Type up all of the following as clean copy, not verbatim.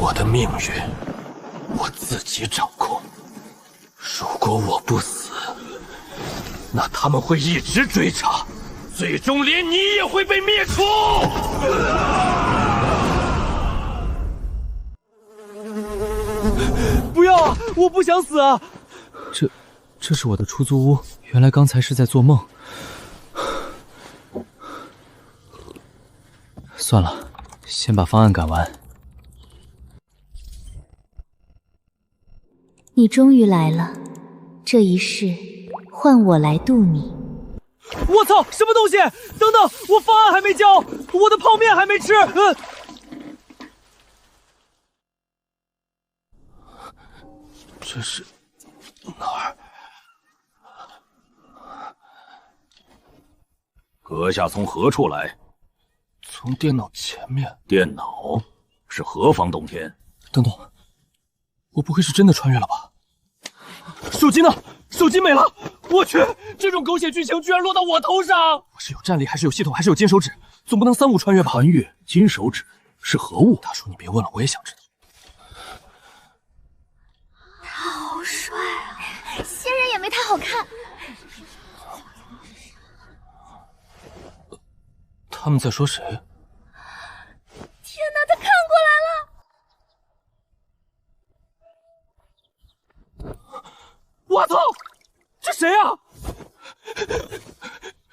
我的命运我自己掌控。如果我不死，那他们会一直追查，最终连你也会被灭除。不要啊！我不想死啊！这是我的出租屋，原来刚才是在做梦。算了，先把方案赶完。你终于来了，这一世换我来渡你。我操！什么东西？等等，我方案还没交，我的泡面还没吃。这是哪儿？阁下从何处来？从电脑前面。电脑是何方洞天？等等，我不会是真的穿越了吧？手机呢？手机没了！我去，这种狗血剧情居然落到我头上！我是有战力，还是有系统，还是有金手指？总不能三无穿越吧？穿越金手指是何物？大叔，你别问了，我也想知道。他好帅啊，仙人也没他好看。他们在说谁？天哪，他看过来了！我操，这谁啊？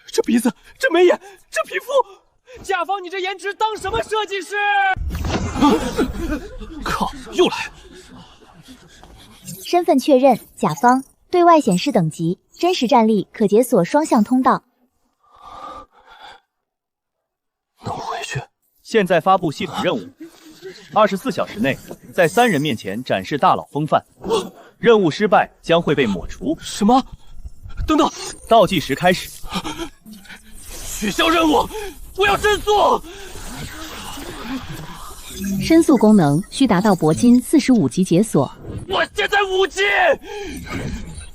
这鼻子，这眉眼，这皮肤，甲方，你这颜值当什么设计师？靠，又来！身份确认，甲方，对外显示等级，真实战力可解锁双向通道。能回去？现在发布系统任务，24小时内在3人面前展示大佬风范，任务失败将会被抹除。什么？等等，倒计时开始。取消任务，我要申诉。申诉功能需达到铂金45级解锁。我现在5级。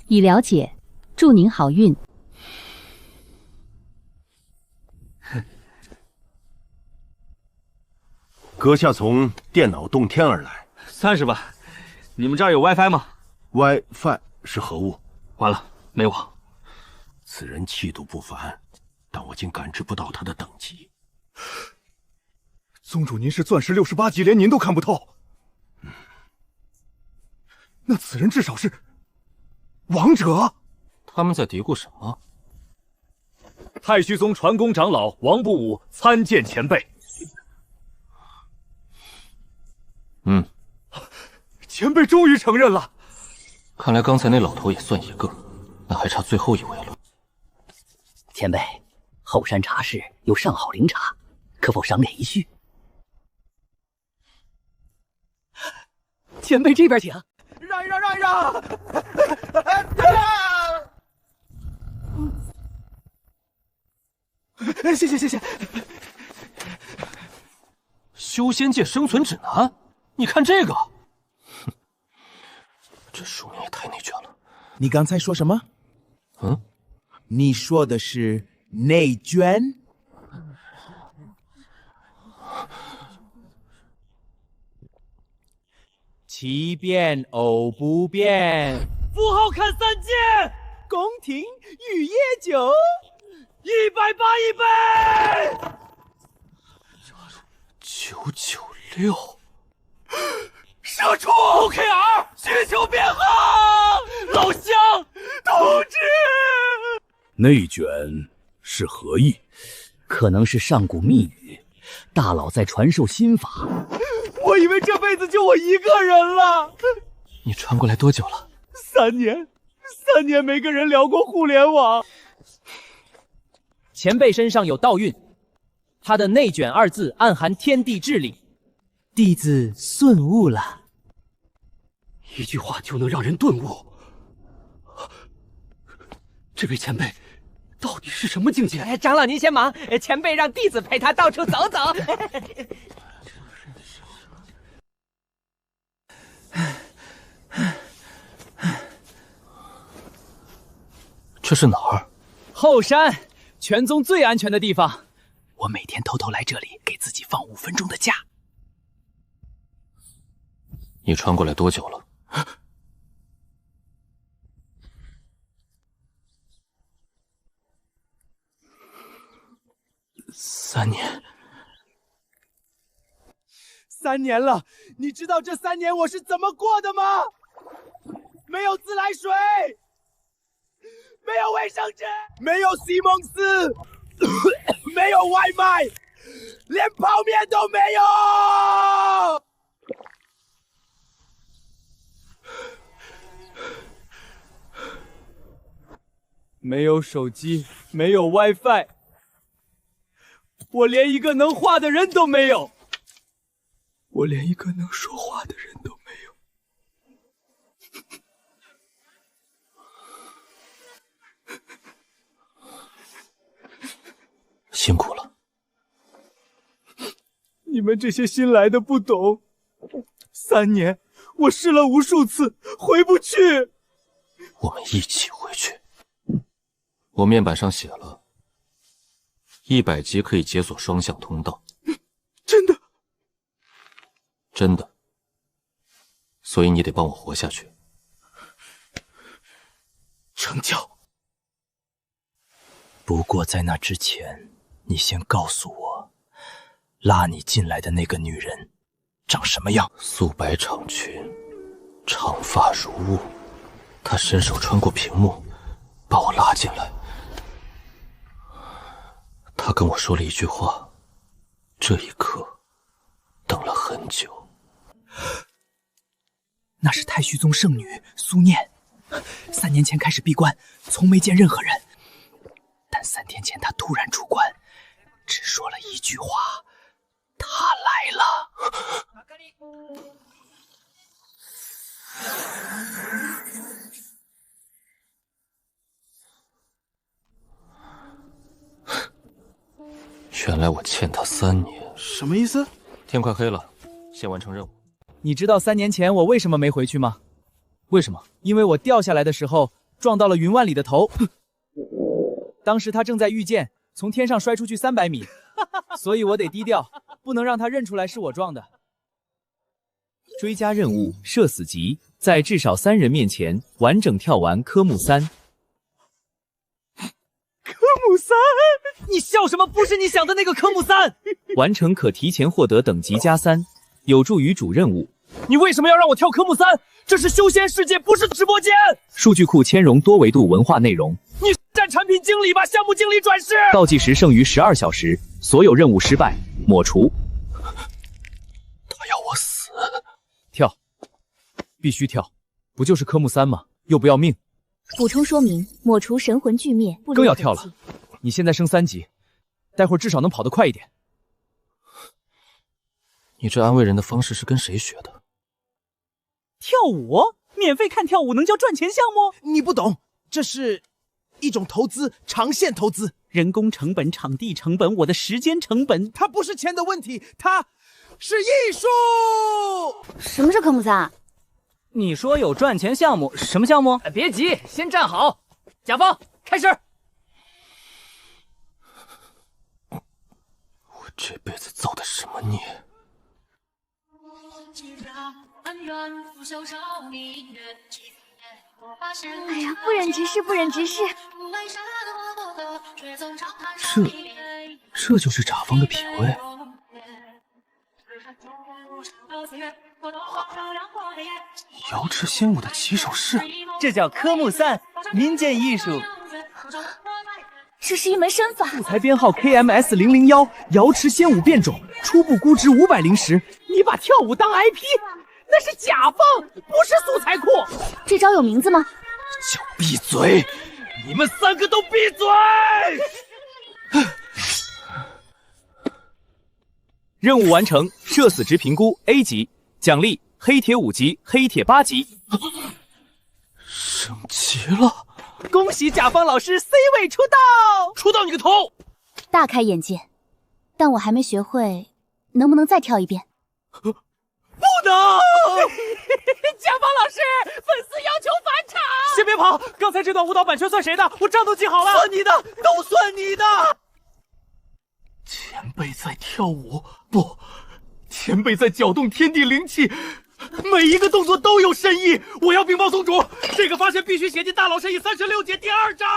已了解，祝您好运。阁下从电脑洞天而来，算是吧。你们这儿有 WiFi 吗 ？WiFi 是何物？完了，没网。此人气度不凡，但我竟感知不到他的等级。宗主，您是钻石68级，连您都看不透。那此人至少是王者。他们在嘀咕什么？太虚宗传功长老王不武参见前辈。前辈终于承认了。看来刚才那老头也算一个，那还差最后一位了。前辈，后山茶室有上好灵茶，可否赏脸一叙？前辈这边请。让一让，让一让！谢谢。修仙界生存指南，你看这个。哼，这书名也太内卷了。你刚才说什么？你说的是内卷？奇变偶不变，符号看3件，宫廷雨夜酒，180一杯。996，射出 OKR， 需求变好，老乡同志。内卷是何意？可能是上古秘语，大佬在传授心法。我以为这辈子就我一个人了。你传过来多久了？3年没跟人聊过互联网。前辈身上有道运，他的内卷2字暗含天地至理，弟子顿悟了。一句话就能让人顿悟。这位前辈到底是什么境界？长老您先忙，前辈让弟子陪他到处走走。这是哪儿？后山，全宗最安全的地方。我每天偷偷来这里，给自己放5分钟的假。你穿过来多久了？3年。3年了，你知道这3年我是怎么过的吗？没有自来水，没有卫生纸，没有西蒙斯，没有外卖，连泡面都没有。没有手机，没有 WiFi， 我连一个能画的人都没有。我连一个能说话的人都没有。辛苦了。你们这些新来的不懂，3年我试了无数次，回不去。我们一起回去。我面板上写了，100级可以解锁双向通道。真的？真的。所以你得帮我活下去。成交。不过在那之前，你先告诉我，拉你进来的那个女人长什么样？素白长裙，长发如雾。她伸手穿过屏幕，把我拉进来。她跟我说了一句话，这一刻等了很久。那是太虚宗圣女苏念，3年前开始闭关，从没见任何人。但3天前她突然出关，只说了一句话：“她来了。”原来我欠她3年。什么意思？天快黑了，先完成任务。你知道3年前我为什么没回去吗？为什么？因为我掉下来的时候撞到了云万里的头，当时他正在御剑，从天上摔出去300米，所以我得低调，不能让他认出来是我撞的。追加任务：社死级，在至少3人面前完整跳完科目3。科目3？你笑什么？不是你想的那个科目3。完成可提前获得等级+3，有助于主任务。你为什么要让我跳科目3？这是修仙世界，不是直播间。数据库兼容多维度文化内容。你站产品经理吧，项目经理转世。倒计时剩余12小时，所有任务失败，抹除。他要我死。跳，必须跳，不就是科目3吗？又不要命。补充说明：抹除神魂俱灭。更要跳了，你现在升3级，待会儿至少能跑得快一点。你这安慰人的方式是跟谁学的？跳舞？免费看跳舞能叫赚钱项目？你不懂，这是一种投资，长线投资。人工成本、场地成本、我的时间成本，它不是钱的问题，它是艺术。什么是科目3？你说有赚钱项目，什么项目？别急，先站好。甲方开始。我这辈子造的什么孽？哎呀，不忍直视，不忍直视。这就是甲方的品味。瑶池仙舞的起手式，这叫科目3，民间艺术。这是一门身法。素材编号 KMS001，瑶池仙舞变种，初步估值500你把跳舞当 IP， 那是甲方，不是素材库。这招有名字吗？叫闭嘴！你们3个都闭嘴！任务完成，社死值评估 A 级，奖励黑铁5级、黑铁8级。升级了！恭喜甲方老师 C 位出道！出道你个头！大开眼界，但我还没学会，能不能再跳一遍？不能！甲方老师，粉丝要求返场！先别跑，刚才这段舞蹈版权算谁的？我账都记好了。算你的，都算你的。前辈在跳舞，不，前辈在搅动天地灵气，每一个动作都有深意。我要禀报宗主，这个发现必须写进大佬审议36节第2章。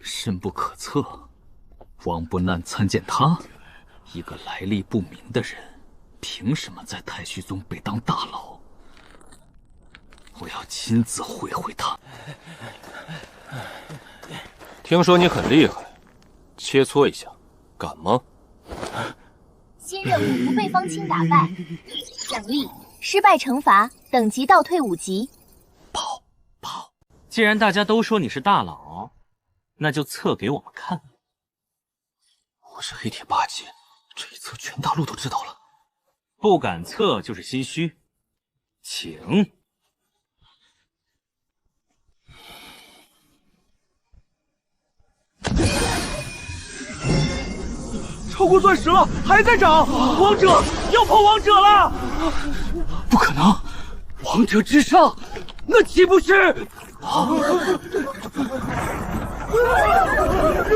深不可测，王不难参见他，一个来历不明的人，凭什么在太虚宗被当大佬？我要亲自会会他。听说你很厉害，切磋一下，敢吗？新任务不被方清打败，奖励失败惩罚等级倒退5级。既然大家都说你是大佬，那就测给我们看。我是黑铁8级，这一测全大陆都知道了。不敢测就是心虚，请。超过钻石了，还在涨！王者要破王者了！不可能，王者之上，那岂不是？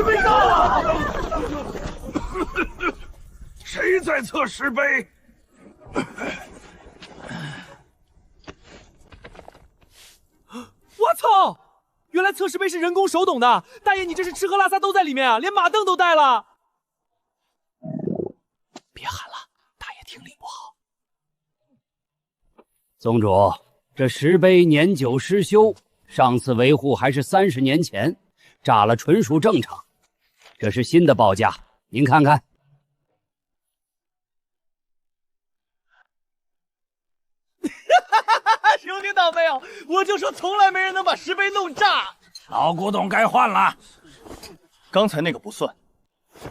被杀了！谁在测石碑？我操！原来测石碑是人工手动的，大爷你这是吃喝拉撒都在里面啊，连马镫都带了。别喊了，大爷听力不好。宗主，这石碑年久失修，上次维护还是30年前，炸了纯属正常。这是新的报价，您看看。兄听到没有？我就说从来没人能把石碑弄炸。老古董该换了。刚才那个不算，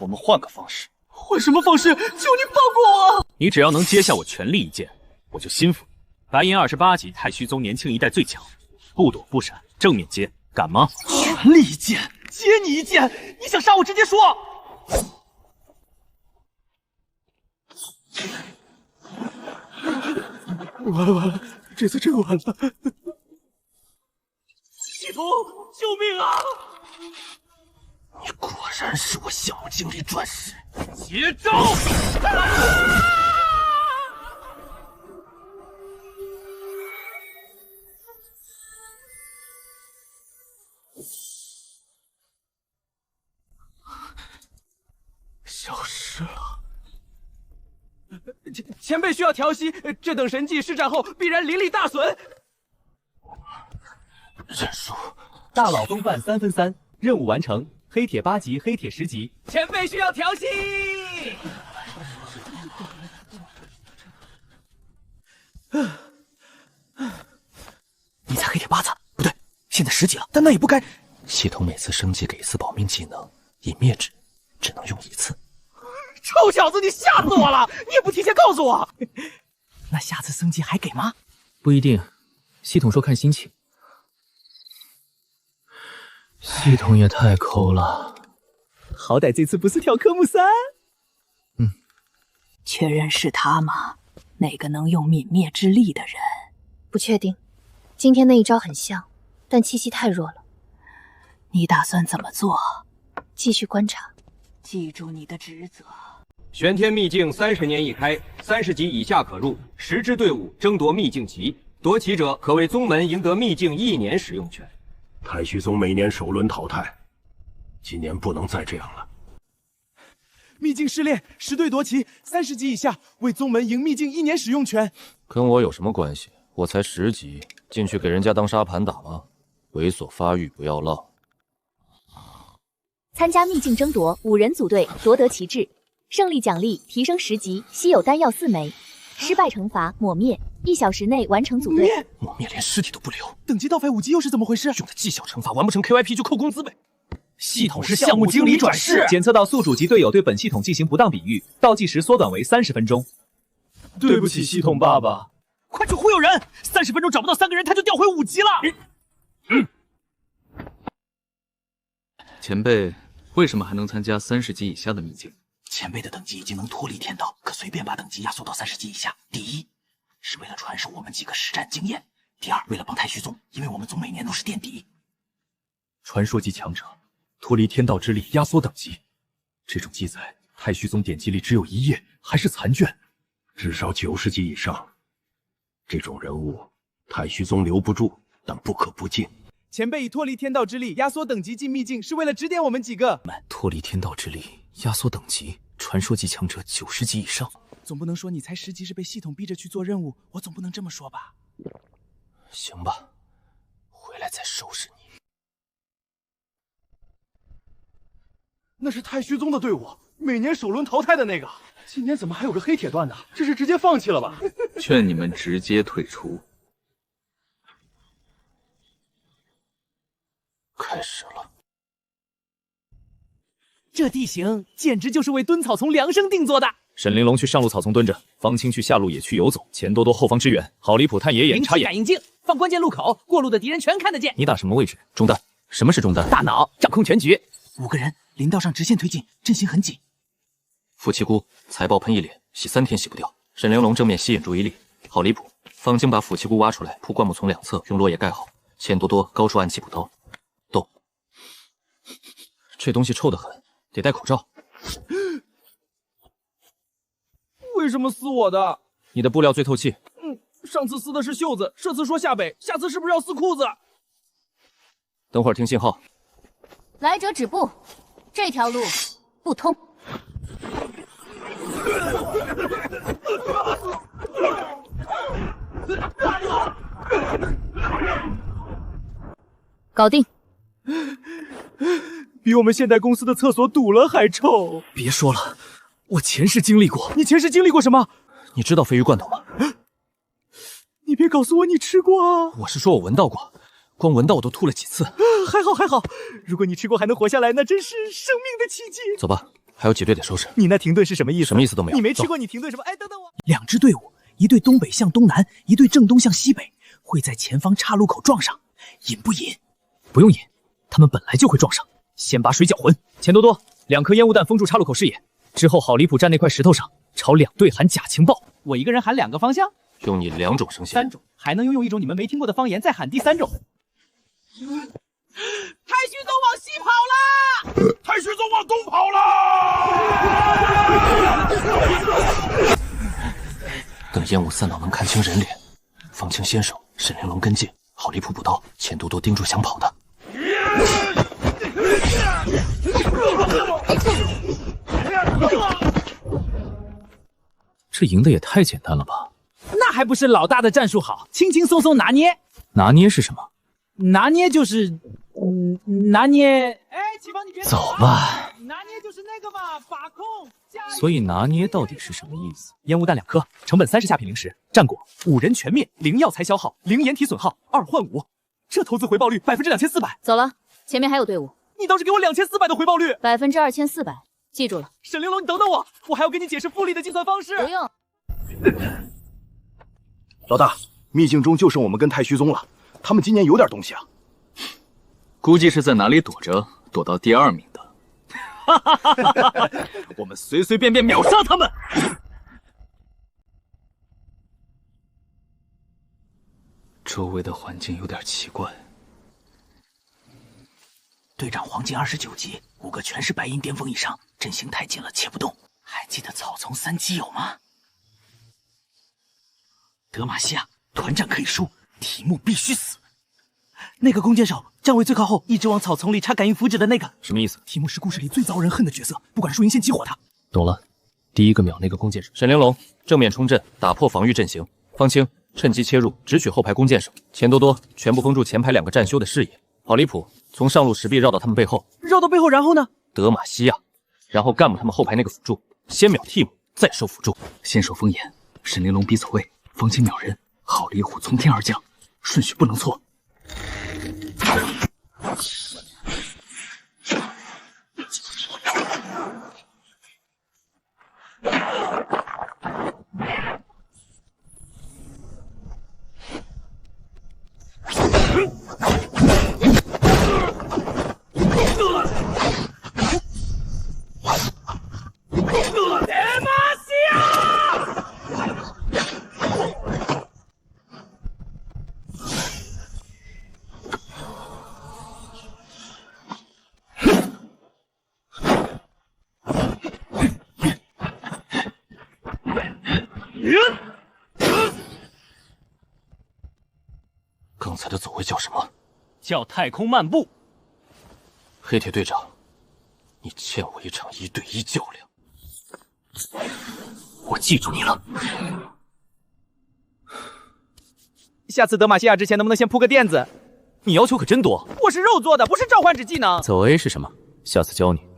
我们换个方式。换什么方式？求你放过我！你只要能接下我全力一剑，我就心服。白银28级太虚宗年轻一代最强，不躲不闪，正面接，敢吗？全力一剑，接你一剑！你想杀我直接说。完了完了，这次真完了！系统，救命啊！你果然是我项目经理转世。接招！消失了。前辈需要调息，这等神技施展后必然灵力大损。认输。大佬风范3分3，任务完成。黑铁8级，黑铁10级。前辈需要调息。你才黑铁8子，不对，现在10级了，但那也不该。系统每次升级给一次保命技能，隐灭指只能用1次。臭小子，你吓死我了！你也不提前告诉我。那下次升级还给吗？不一定，系统说看心情。系统也太抠了，好歹这次不是跳科目3。确认是他吗？那个能用泯灭之力的人？不确定，今天那一招很像，但气息太弱了。你打算怎么做？继续观察，记住你的职责。玄天秘境30年一开，30级以下可入，10支队伍争夺秘境旗，夺旗者可为宗门赢得秘境1年使用权。太虚宗每年首轮淘汰，今年不能再这样了。秘境试炼，10队夺旗，30级以下为宗门赢秘境1年使用权。跟我有什么关系？我才10级，进去给人家当沙盘打吗？猥琐发育不要浪。参加秘境争夺，5人组队夺得旗帜，胜利奖励提升10级，稀有丹药4枚，失败惩罚抹灭，1小时内完成组队。抹灭连尸体都不留。等级倒废5级又是怎么回事？用的技巧惩罚，完不成 KYP 就扣工资呗。系统是项目经理转世，检测到宿主及队友对本系统进行不当比喻，倒计时缩短为30分钟。对不起，系统爸爸，快去忽悠人！30分钟找不到3个人，他就调回5级了。前辈为什么还能参加30级以下的秘境？前辈的等级已经能脱离天道，可随便把等级压缩到30级以下。第一，是为了传授我们几个实战经验；第二，为了帮太虚宗，因为我们宗每年都是垫底。传说级强者脱离天道之力，压缩等级，这种记载太虚宗典籍里只有1页，还是残卷。至少90级以上。这种人物，太虚宗留不住，但不可不敬。前辈以脱离天道之力压缩等级进秘境，是为了指点我们几个。脱离天道之力，压缩等级，传说级强者90级以上。总不能说你才10级是被系统逼着去做任务，我总不能这么说吧？行吧，回来再收拾你。那是太虚宗的队伍，每年首轮淘汰的那个。今年怎么还有个黑铁段呢？这是直接放弃了吧？劝你们直接退出。开始了。这地形简直就是为蹲草丛量身定做的。沈玲珑去上路草丛蹲着，方清去下路野区游走，钱多多后方支援，郝离谱探野眼插眼。感应镜放关键路口，过路的敌人全看得见。你打什么位置？中单。什么是中单？大脑掌控全局。5个人，林道上直线推进，阵型很紧。夫妻姑财宝喷一脸，洗3天洗不掉。沈玲珑正面吸引注意力，好离谱。方晶把夫妻姑挖出来，铺灌木丛2侧，用落叶盖好。钱多多高处暗器补刀。动。这东西臭得很，得戴口罩。为什么撕我的？你的布料最透气。上次撕的是袖子，这次说下北，下次是不是要撕裤子？等会儿听信号。来者止步，这条路不通。搞定。比我们现代公司的厕所堵了还臭。别说了，我前世经历过。你前世经历过什么？你知道鲱鱼罐头吗？你别告诉我你吃过啊！我是说我闻到过，光闻到我都吐了几次。还好还好，如果你吃过还能活下来，那真是生命的奇迹。走吧，还有几队得收拾。你那停顿是什么意思？什么意思都没有。你没吃过，你停顿什么？哎，等等我。2支队伍，一队东北向东南，一队正东向西北，会在前方岔路口撞上。引不引？不用引，他们本来就会撞上。先把水搅浑。钱多多，2颗烟雾弹封住岔路口视野。之后郝离谱站那块石头上，朝2队喊假情报。我一个人喊2个方向。用你2种声线。3种，还能用一种你们没听过的方言再喊第3种。太虚宗往西跑啦！太虚宗往东跑啦！等烟雾散到，能看清人脸。方清先手，沈玲珑跟进，郝离谱补刀，钱多多盯住想跑的。这赢得也太简单了吧？那还不是老大的战术好，轻轻松松拿捏。拿捏是什么？拿捏就是，拿捏。哎，启芳你别走吧。拿捏就是那个嘛，把控。所以拿捏到底是什么意思？烟雾弹2颗，成本30下品零食，战果5人全灭，0药材消耗，0掩体损耗，2换5，这投资回报率2400%。走了，前面还有队伍。你倒是给我2400的回报率，2400%，记住了。沈玲珑，你等等我，我还要跟你解释复利的计算方式。不用。老大，秘境中就剩我们跟太虚宗了，他们今年有点东西啊。估计是在哪里躲着，躲到第2名的。我们随随便便秒杀他们。周围的环境有点奇怪。队长黄金29级，5个全是白银巅峰以上，阵型太近了，切不动。还记得草丛3基友吗？德玛西亚，团战可以输，题目必须死。那个弓箭手站位最靠后，一直往草丛里插感应符纸的那个，什么意思？题目是故事里最遭人恨的角色，不管输赢先激活他。懂了，第一个秒那个弓箭手。沈玲珑正面冲阵，打破防御阵型。方清趁机切入，直取后排弓箭手。钱多多全部封住前排2个战修的视野。郝离谱从上路石壁绕到他们背后，绕到背后，然后呢？德玛西亚，然后干部他们后排那个辅助，先秒 team， 再收辅助。先手封眼，沈玲珑逼走位，方清秒人，郝离虎从天而降，顺序不能错。才的走位叫什么？叫太空漫步。黑铁队长，你欠我一场1对1较量。我记住你了。下次德玛西亚之前能不能先铺个垫子？你要求可真多。我是肉做的，不是召唤指技能。走 A 是什么？下次教你。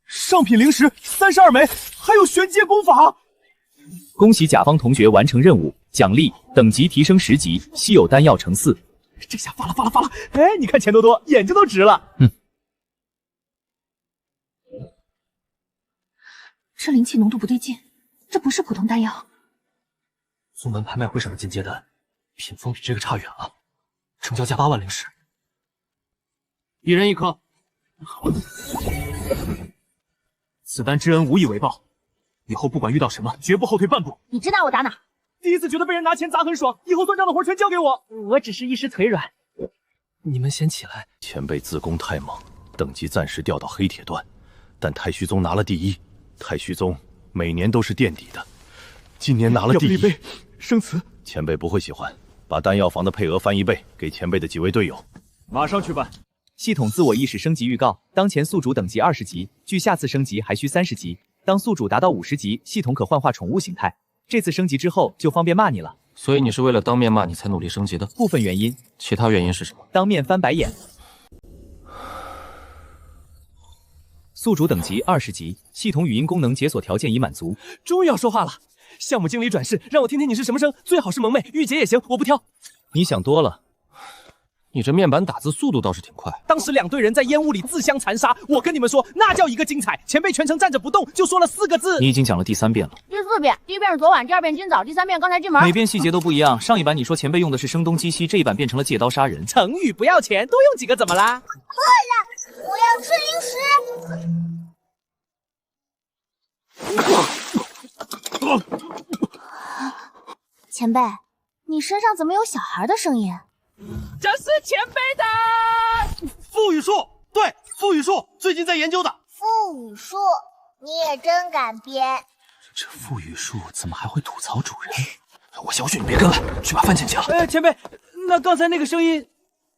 上品灵石32枚，还有玄阶功法。恭喜甲方同学完成任务，奖励等级提升10级，稀有丹药乘4。这下发了！哎，你看钱多多，眼睛都直了。这灵气浓度不对劲，这不是普通丹药。宗门拍卖会上的进阶丹，品风比这个差远了。成交价8万灵石，1人1颗。此丹知恩无以为报，以后不管遇到什么，绝不后退半步。你知道我打哪？第一次觉得被人拿钱砸很爽，以后算账的活全交给我。我只是一时腿软。你们先起来。前辈自宫太猛，等级暂时掉到黑铁段，但太虚宗拿了第1。太虚宗每年都是垫底的，今年拿了第1。要不立碑生祠？前辈不会喜欢，把丹药房的配额翻1倍，给前辈的几位队友。马上去办。系统自我意识升级预告：当前宿主等级20级，距下次升级还需30级。当宿主达到50级，系统可幻化宠物形态。这次升级之后就方便骂你了。所以你是为了当面骂你才努力升级的？部分原因，其他原因是什么？当面翻白眼。宿主等级20级，系统语音功能解锁条件已满足。终于要说话了，项目经理转世，让我听听你是什么声，最好是萌妹、御姐也行，我不挑。你想多了。你这面板打字速度倒是挺快。当时2队人在烟雾里自相残杀，我跟你们说，那叫一个精彩！前辈全程站着不动，就说了4个字。你已经讲了第3遍了。第4遍，第1遍是昨晚，第2遍今早，第3遍刚才进门。每遍细节都不一样。上一版你说前辈用的是声东击西，这一版变成了借刀杀人。成语不要钱，多用几个怎么啦？饿了，我要吃零食。前辈，你身上怎么有小孩的声音？这是前辈的腹语术，对，腹语术最近在研究的。腹语术，你也真敢编。这腹语术怎么还会吐槽主人？我小许，你别跟了，去把饭捡起来。前辈，那刚才那个声音……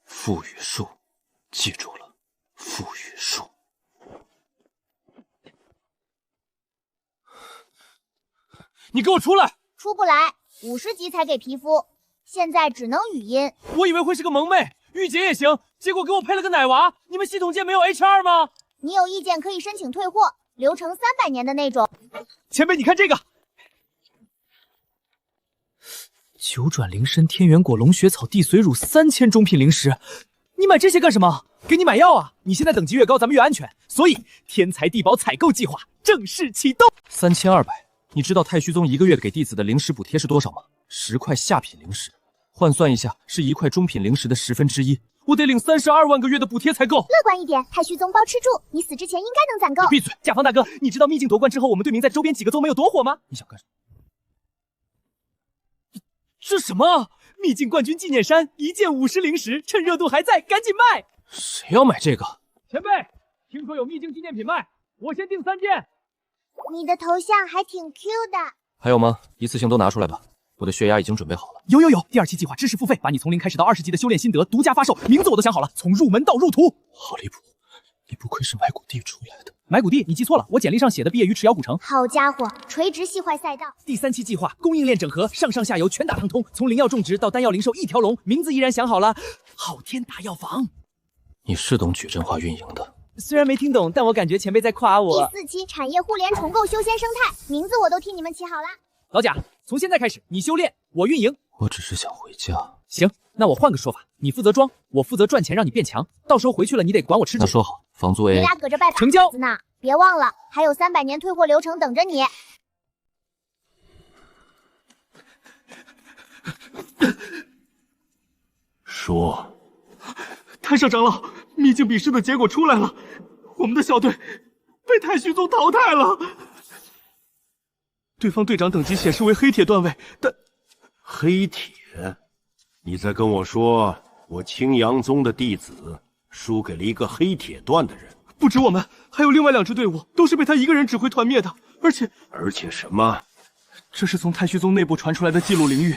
腹语术，记住了，腹语术。你给我出来！出不来，50级才给皮肤，现在只能语音。我以为会是个萌妹，御姐也行，结果给我配了个奶娃。你们系统界没有 HR 吗？你有意见可以申请退货，流程300年的那种。前辈，你看这个。九转灵参、天元果、龙血草、地髓乳3000中品灵石，你买这些干什么？给你买药啊！你现在等级越高，咱们越安全，所以天才地宝采购计划正式启动。3200。你知道太虚宗1个月给弟子的灵石补贴是多少吗？10块下品灵石，换算一下是1块中品灵石的1/10。我得领32万个月的补贴才够。乐观一点，太虚宗包吃住，你死之前应该能攒够。闭嘴！甲方大哥，你知道秘境夺冠之后，我们队名在周边几个宗门有多火吗？你想干什么？这什么？秘境冠军纪念衫，1件50灵石，趁热度还在，赶紧卖！谁要买这个？前辈，听说有秘境纪念品卖，我先订3件。你的头像还挺 Q 的。还有吗？一次性都拿出来吧，我的血压已经准备好了。有，第2期计划知识付费，把你从0开始到20级的修炼心得独家发售，名字我都想好了，从入门到入徒。好离谱，你不愧是埋骨地出来的。埋骨地，你记错了，我简历上写的毕业于赤瑶古城。好家伙，垂直系坏赛道。第3期计划供应链整合，上上下游全打通，从灵药种植到丹药零售一条龙，名字依然想好了，昊天大药房。你是懂矩阵化运营的。虽然没听懂，但我感觉前辈在夸我。第4期产业互联重构修仙生态，名字我都替你们起好了。老贾，从现在开始你修炼，我运营。我只是想回家。行，那我换个说法，你负责装，我负责赚钱，让你变强。到时候回去了，你得管我吃住。那说好，房租 AA。你俩搁这拜把成交呢，别忘了还有300年退货流程等着你。说。太上长老，秘境比试的结果出来了，我们的小队被太虚宗淘汰了。对方队长等级显示为黑铁段位，但黑铁？你在跟我说我青阳宗的弟子输给了一个黑铁段的人。不止我们，还有另外2支队伍都是被他一个人指挥团灭的。而且什么？这是从太虚宗内部传出来的记录灵域。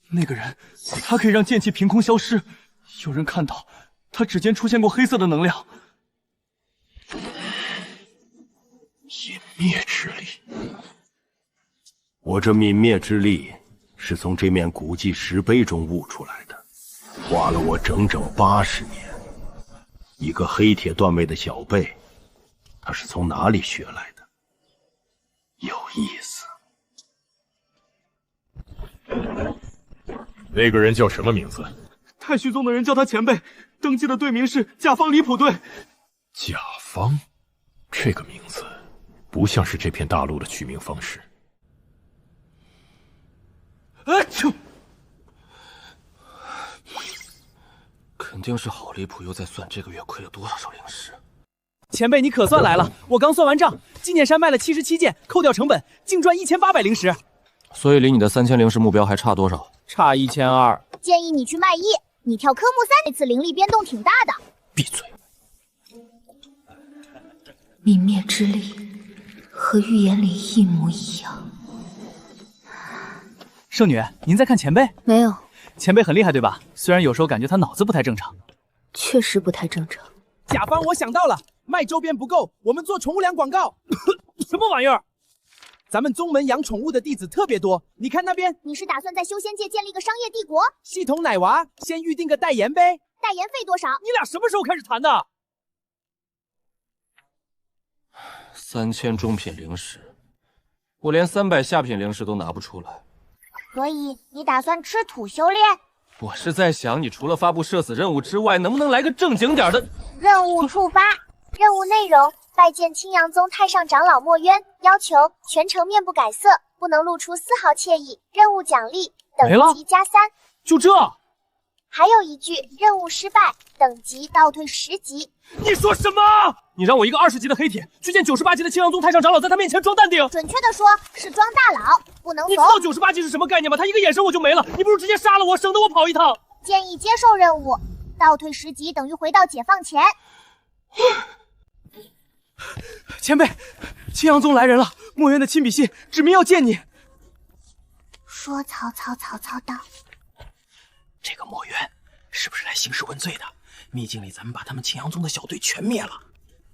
那个人，他可以让剑气凭空消失。有人看到他指尖出现过黑色的能量。泯灭之力。我这泯灭之力是从这面古迹石碑中悟出来的，花了我整整80年。一个黑铁段位的小辈，他是从哪里学来的？有意思。那个人叫什么名字？太虚宗的人叫他前辈，登记的队名是甲方离谱队。甲方，这个名字不像是这片大陆的取名方式。肯定是好离谱又在算这个月亏了多少灵石。前辈，你可算来了！我刚算完账，纪念山卖了77件，扣掉成本，净赚1800灵石。所以离你的3000灵石目标还差多少？差1200。建议你去卖艺，你跳科目3那次灵力变动挺大的。闭嘴！泯灭之力和预言里一模一样。圣女，您在看前辈？没有。前辈很厉害，对吧？虽然有时候感觉他脑子不太正常。确实不太正常。甲方，我想到了，卖周边不够，我们做宠物粮广告。什么玩意儿？咱们宗门养宠物的弟子特别多，你看那边。你是打算在修仙界建立个商业帝国？系统奶娃，先预定个代言呗。代言费多少？你俩什么时候开始谈的？3000中品灵石，我连300下品灵石都拿不出来。所以你打算吃土修炼？我是在想，你除了发布社死任务之外，能不能来个正经点的？任务触发，任务内容：拜见青阳宗太上长老墨渊，要求全程面不改色，不能露出丝毫歉意。任务奖励等级+3。就这？还有一句，任务失败，等级倒退10级。你说什么？你让我一个20级的黑铁去见98级的青阳宗太上长老，在他面前装淡定？准确的说是装大佬，不能怂。你知道98级是什么概念吗？他一个眼神我就没了，你不如直接杀了我，省得我跑一趟。建议接受任务，倒退10级等于回到解放前。前辈，青阳宗来人了，墨渊的亲笔信，指明要见你。说曹操，曹操到。这个墨渊是不是来兴师问罪的？秘境里咱们把他们青阳宗的小队全灭了。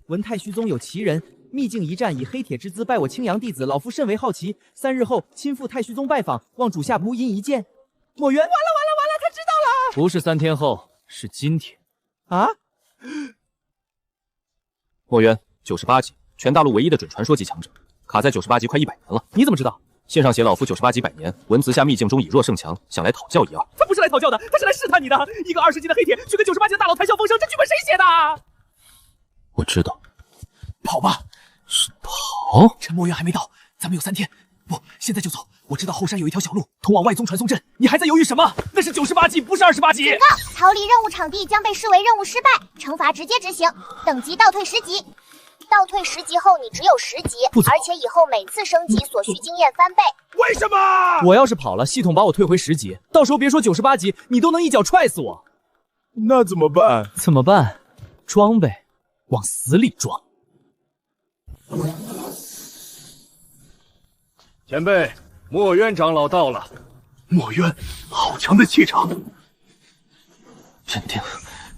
闻太虚宗有奇人，秘境一战以黑铁之姿拜我青阳弟子，老夫甚为好奇。3日后亲赴太虚宗拜访，望主下无音一见。墨渊，完了，他知道了。不是3天后，是今天。啊？墨渊98级，全大陆唯一的准传说级强者，卡在98级快100年了。你怎么知道？信上写老夫98级100年，闻兹下秘境中以弱胜强，想来讨教一二。他不是来讨教的，他是来试探你的。一个20级的黑铁去跟98级的大佬谈笑风生，这剧本谁写的？我知道。跑吧！是跑？趁墨渊还没到，咱们有3天。不，现在就走。我知道后山有一条小路通往外宗传送阵。你还在犹豫什么？那是98级，不是28级。警告：逃离任务场地将被视为任务失败，惩罚直接执行，等级倒退10级。倒退10级后，你只有10级，而且以后每次升级所需经验翻倍。为什么？我要是跑了，系统把我退回10级，到时候别说98级，你都能一脚踹死我。那怎么办？怎么办？装呗，往死里装。前辈，墨渊长老到了。墨渊，好强的气场！镇定，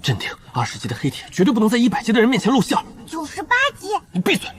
镇定！20级的黑铁绝对不能在100级的人面前露馅。98级！你闭嘴！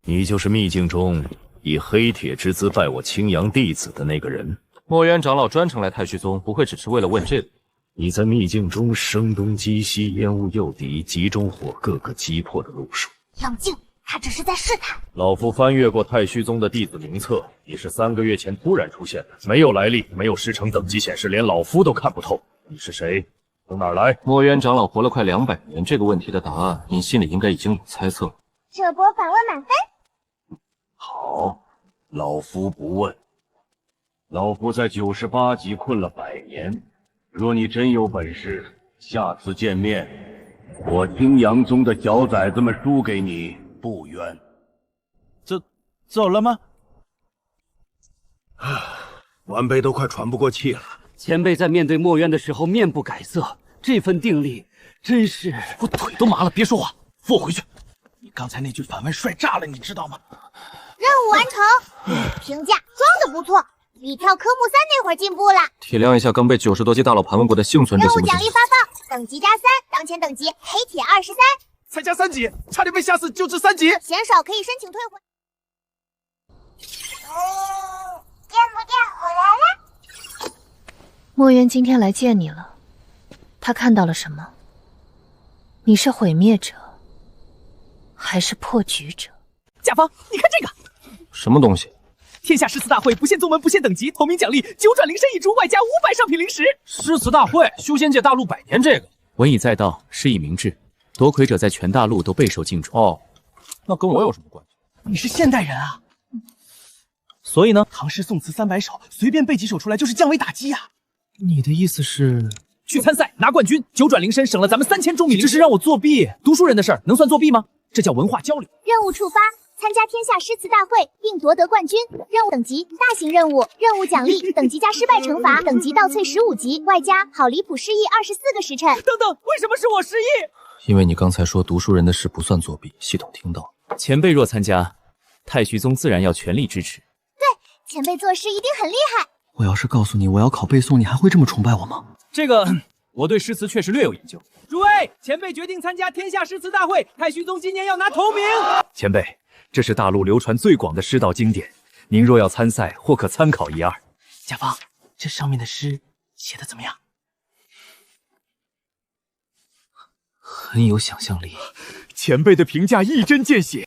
你就是秘境中以黑铁之姿拜我青阳弟子的那个人。墨渊长老专程来太虚宗，不会只是为了问这个。你在秘境中声东击西，烟雾诱敌，集中火各个击破的路数。冷静，他只是在试探。老夫翻阅过太虚宗的弟子名册，你是3个月前突然出现的，没有来历，没有师承等级显示，连老夫都看不透。你是谁？从哪儿来？墨渊长老活了快200年，这个问题的答案，您心里应该已经有猜测了。这波反问满分。好，老夫不问。老夫在98级困了100年，若你真有本事，下次见面，我青阳宗的小崽子们输给你不冤。走了吗？晚辈都快喘不过气了。前辈在面对墨渊的时候面不改色，这份定力真是……我腿都麻了，别说话，扶我回去。你刚才那句反问帅炸了，你知道吗？任务完成，评价装的不错，比跳科目3那会儿进步了。体谅一下刚被90多级大佬盘问过的幸存者任行不行？务奖励发放，等级加3，当前等级黑铁23，才加3级，差点被吓死，就值3级。选手可以申请退回。见不见我来了？墨渊今天来见你了，他看到了什么？你是毁灭者，还是破局者？甲方，你看这个。什么东西？天下诗词大会不限宗门不限等级，头名奖励9转灵参一株，外加500上品灵石。诗词大会，修仙界大陆100年，这个文以载道，诗以明志，夺魁者在全大陆都备受敬重。哦，那跟我有什么关系？你是现代人啊？所以呢？唐诗宋词300首，随便背几首出来就是降维打击呀。你的意思是去参赛拿冠军，9转灵参省了咱们3000中米。这是让我作弊？读书人的事儿能算作弊吗？这叫文化交流。任务触发。参加天下诗词大会并夺得冠军，任务等级大型任务，任务奖励等级加失败惩罚，等级倒退15级，外加好离谱失忆24个时辰。等等，为什么是我失忆？因为你刚才说读书人的事不算作弊，系统听到。前辈若参加，太虚宗自然要全力支持。对，前辈做事一定很厉害。我要是告诉你我要考背诵，你还会这么崇拜我吗？这个我对诗词确实略有研究。诸位，前辈决定参加天下诗词大会，太虚宗今年要拿头名。前辈。这是大陆流传最广的诗道经典，您若要参赛，或可参考一二。甲方，这上面的诗写的怎么样？很有想象力。前辈的评价一针见血。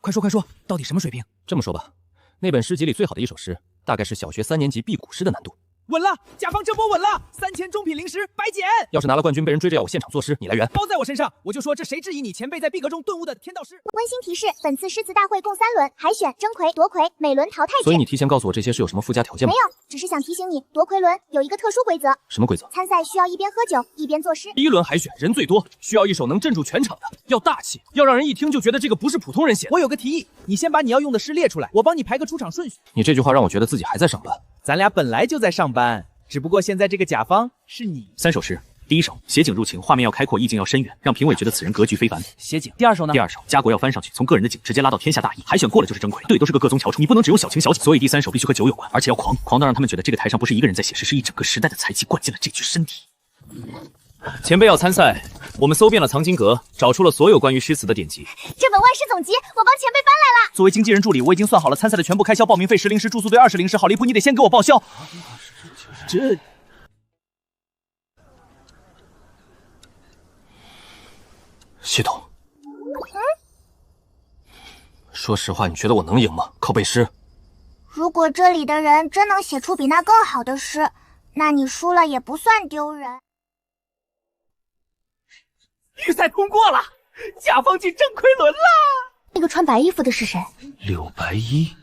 快说，到底什么水平？这么说吧，那本诗集里最好的一首诗，大概是小学3年级必古诗的难度。稳了，甲方这波稳了，3000中品灵石白捡。要是拿了冠军被人追着要我现场作诗，你来圆。包在我身上，我就说这谁质疑你前辈在逼格中顿悟的天道诗。温馨提示：本次诗词大会共3轮海选、争魁、夺魁，每轮淘汰制。所以你提前告诉我这些是有什么附加条件吗？没有，只是想提醒你，夺魁轮有一个特殊规则。什么规则？参赛需要一边喝酒一边作诗。第1轮海选人最多，需要一首能镇住全场的，要大气，要让人一听就觉得这个不是普通人写的。我有个提议，你先把你要用的诗列出来，我帮你排个出场顺序。你这句话让我觉得自己还在上班。咱俩本来就在上班。只不过现在这个甲方是你。3首诗，第1首写景入情，画面要开阔，意境要深远，让评委觉得此人格局非凡。写景。第2首呢？第2首家国要翻上去，从个人的景直接拉到天下大义。海选过了就是争魁，对，都是个各宗翘楚，你不能只有小情小景。所以第3首必须和酒有关，而且要狂到让他们觉得这个台上不是一个人在写诗，是一整个时代的才气灌进了这具身体。前辈要参赛，我们搜遍了藏经阁，找出了所有关于诗词的典籍。这本万诗总集，我帮前辈搬来了。作为经纪人助理，我已经算好了参赛的全部开销，报名费10灵石，住宿费20灵石，好离谱，你得先给我报销。这。系统，说实话，你觉得我能赢吗？靠背诗？如果这里的人真能写出比那更好的诗，那你输了也不算丢人。预赛通过了，甲方进正魁轮了。那个穿白衣服的是谁？柳白衣，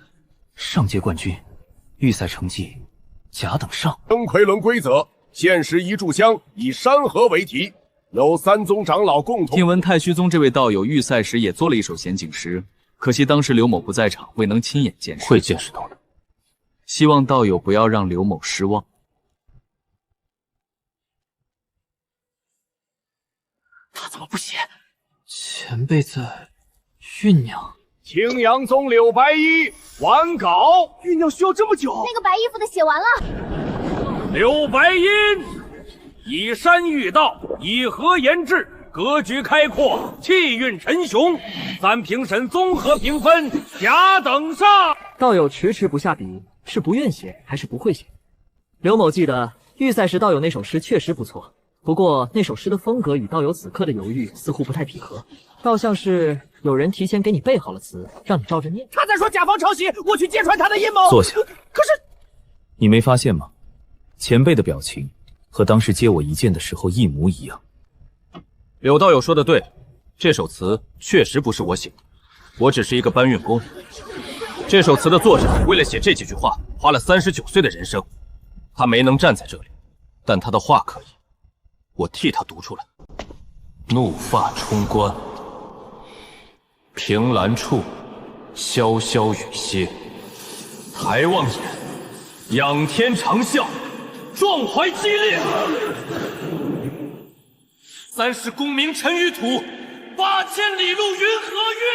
上届冠军，预赛成绩甲等上。正魁轮规则：限时一炷香，以山河为题。由3宗长老共同。听闻太虚宗这位道友预赛时也做了一首闲景诗，可惜当时刘某不在场，未能亲眼见识。会见识到的。希望道友不要让刘某失望。他怎么不写？前辈在酝酿。青阳宗柳白衣完稿。酝酿需要这么久？那个白衣服的写完了。柳白衣。以山喻道，以河言志，格局开阔，气韵沉雄。3评审综合评分，甲等上。道友迟迟不下笔，是不愿写还是不会写？刘某记得预赛时道友那首诗确实不错，不过那首诗的风格与道友此刻的犹豫似乎不太匹合，倒像是有人提前给你背好了词，让你照着念。他在说甲方抄袭，我去揭穿他的阴谋。坐下。可是你没发现吗？前辈的表情和当时接我一剑的时候一模一样。柳道友说的对，这首词确实不是我写的，我只是一个搬运工。这首词的作者为了写这几句话，花了39岁的人生。他没能站在这里，但他的话可以，我替他读出来。怒发冲冠，凭栏处，潇潇雨歇。抬望眼，仰天长啸，壮怀激烈。30功名尘与土，8000里路云和月。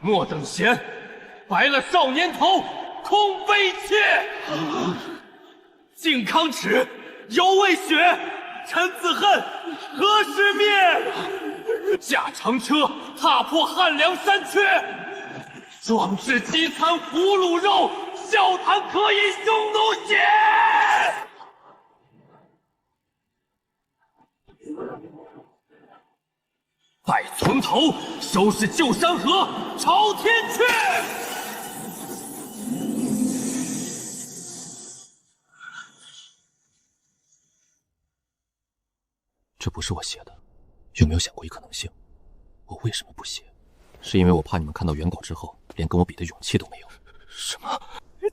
莫等闲，白了少年头，空悲切。靖康耻，犹未雪，臣自恨何时灭？驾长车，踏破汉梁山缺。壮士饥餐胡虏肉，笑谈渴饮匈奴血。待从头，收拾旧山河，朝天阙。这不是我写的，有没有想过一可能性？我为什么不写？是因为我怕你们看到原稿之后，连跟我比的勇气都没有。什么？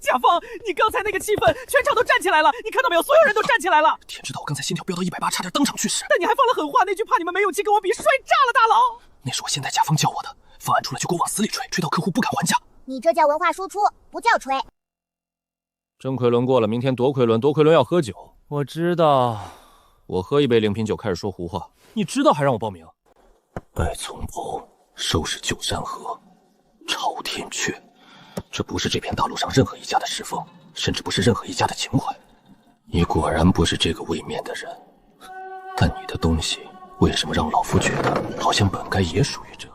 甲方，你刚才那个气氛，全场都站起来了，你看到没有？所有人都站起来了。天知道我刚才心跳飙到180，差点当场去世。但你还放了狠话，那句怕你们没勇气跟我比，帅炸了，大佬。那是我现在甲方教我的，方案出来就给我往死里吹，吹到客户不敢还价。你这叫文化输出，不叫吹。真魁轮过了，明天夺魁轮，夺魁轮要喝酒。我知道。我喝一杯0瓶酒，开始说胡话。你知道还让我报名？待从头，收拾旧山河，朝天阙。这不是这片大陆上任何一家的诗风，甚至不是任何一家的情怀。你果然不是这个位面的人，但你的东西为什么让老夫觉得好像本该也属于这里？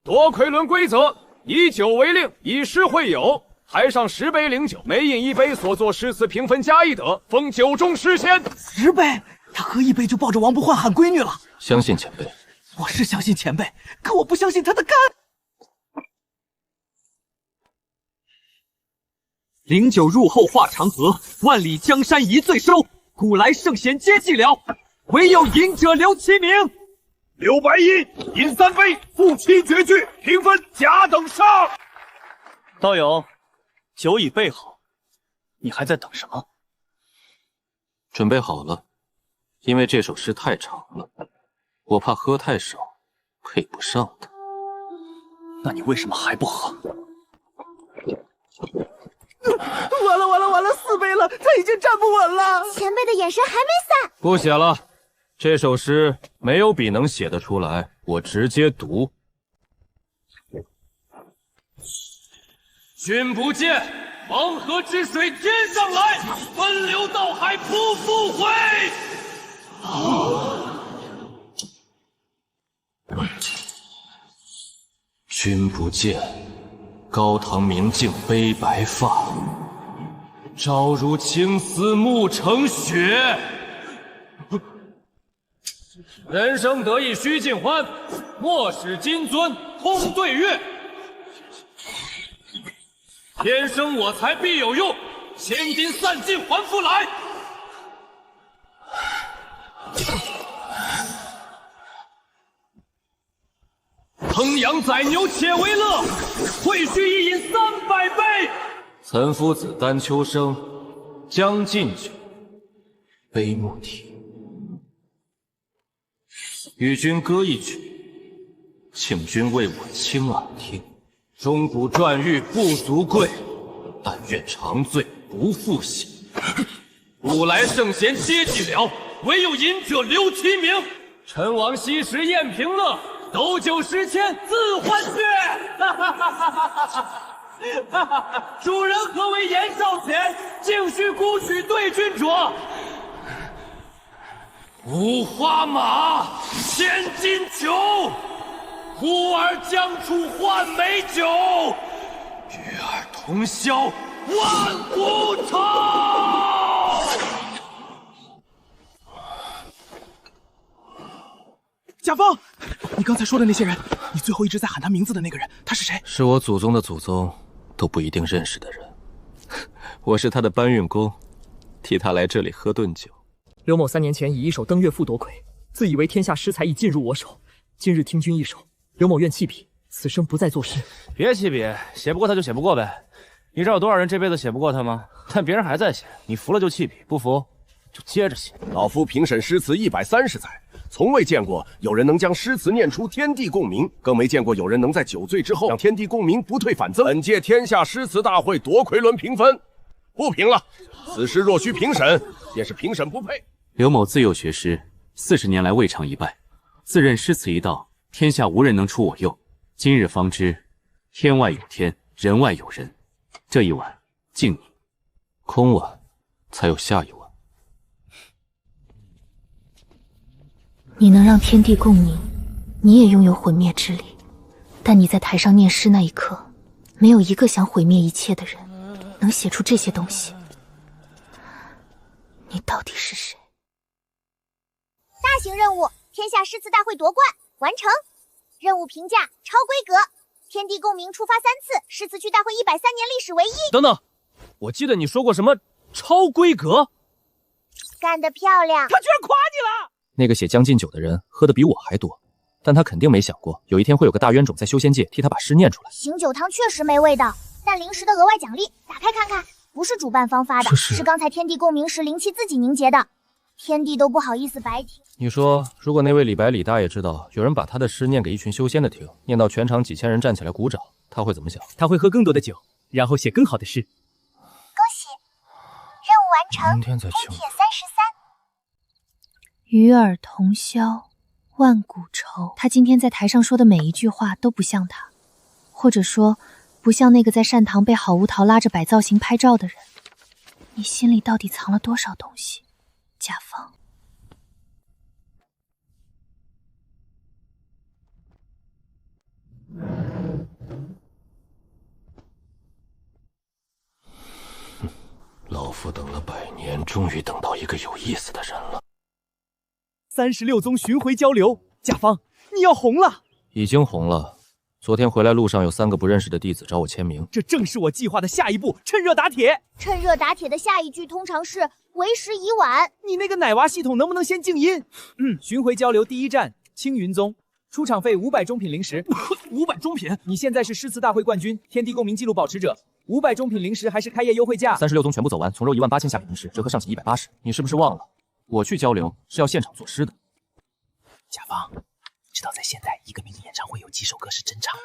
夺魁轮规则：以酒为令，以诗会友。台上10杯领酒，每饮1杯，所作诗词评分加1得，封酒中诗仙。10杯，他喝1杯就抱着王不换喊闺女了。相信前辈。我是相信前辈，可我不相信他的肝。领酒入后话长河，万里江山一醉收。古来圣贤皆寂寥，唯有饮者留其名。刘白衣饮3杯，负7绝句，评分甲等上。道友，酒已备好，你还在等什么？准备好了，因为这首诗太长了，我怕喝太少，配不上它。那你为什么还不喝？完了，4杯了，他已经站不稳了。前辈的眼神还没散。不写了，这首诗没有笔能写得出来，我直接读。君不见，黄河之水天上来，奔流到海不复回。君不见，高堂明镜悲白发，朝如青丝暮成雪。人生得意须尽欢，莫使金樽空对月。天生我材必有用，千金散尽还复来。烹羊宰牛且为乐，会须一饮300杯。岑夫子，丹丘生，将进酒，杯莫停。与君歌一曲，请君为我倾耳听。钟鼓馔玉不足贵，但愿长醉不复醒。古来圣贤皆寂寥，唯有饮者留其名。陈王昔时宴平乐，斗酒十千恣欢谑。主人何为言少钱，径须沽取对君酌。五花马，千金裘。呼儿将出换美酒，与尔同销万古愁。甲方，你刚才说的那些人，你最后一直在喊他名字的那个人，他是谁？是我祖宗的祖宗都不一定认识的人。我是他的搬运工，替他来这里喝顿酒。刘某3年前以一首登月赋夺魁，自以为天下诗才已尽入我手，今日听君一首，刘某愿弃笔，此生不再作诗。别弃笔，写不过他就写不过呗。你知道有多少人这辈子写不过他吗？但别人还在写，你服了就弃笔，不服就接着写。老夫评审诗词130载，从未见过有人能将诗词念出天地共鸣，更没见过有人能在酒醉之后让天地共鸣不退反增。本届天下诗词大会夺魁轮评分，不评了。此事若需评审，便是评审不配。刘某自幼学诗，40年来未尝一败，自认诗词一道，天下无人能出我右。今日方知，天外有天，人外有人。这一碗敬你。空碗才有下一碗。你能让天地共鸣，你也拥有毁灭之力。但你在台上念诗那一刻，没有一个想毁灭一切的人能写出这些东西。你到底是谁？大型任务：天下诗词大会夺冠完成。任务评价：超规格。天地共鸣触发3次，诗词剧大会103年历史唯一。等等，我记得你说过什么超规格？干得漂亮！他居然夸你了！那个写《将进酒》的人喝的比我还多，但他肯定没想过有一天会有个大冤种在修仙界替他把诗念出来。醒酒汤确实没味道，但零食的额外奖励，打开看看，不是主办方发的，是刚才天地共鸣时灵气自己凝结的。天地都不好意思白听。你说，如果那位李白李大爷知道有人把他的诗念给一群修仙的听，念到全场几千人站起来鼓掌，他会怎么想？他会喝更多的酒，然后写更好的诗。恭喜，任务完成。明天再请。黑铁33。与尔同销，万古愁。他今天在台上说的每一句话都不像他，或者说，不像那个在善堂被郝无桃拉着摆造型拍照的人。你心里到底藏了多少东西，甲方？老夫等了100年，终于等到一个有意思的人了。36宗巡回交流，甲方，你要红了！已经红了。昨天回来路上有3个不认识的弟子找我签名，这正是我计划的下一步，趁热打铁。趁热打铁的下一句通常是为时已晚。你那个奶娃系统能不能先静音？巡回交流第一站，青云宗，出场费500中品零食。500中品？你现在是诗词大会冠军，天地共鸣纪录保持者，500中品零食还是开业优惠价。36宗全部走完，从肉18000下品零食，折合上起180。你是不是忘了？我去交流是要现场作诗的。甲方，你知道在现代一个名人演唱会有几首歌是真唱的？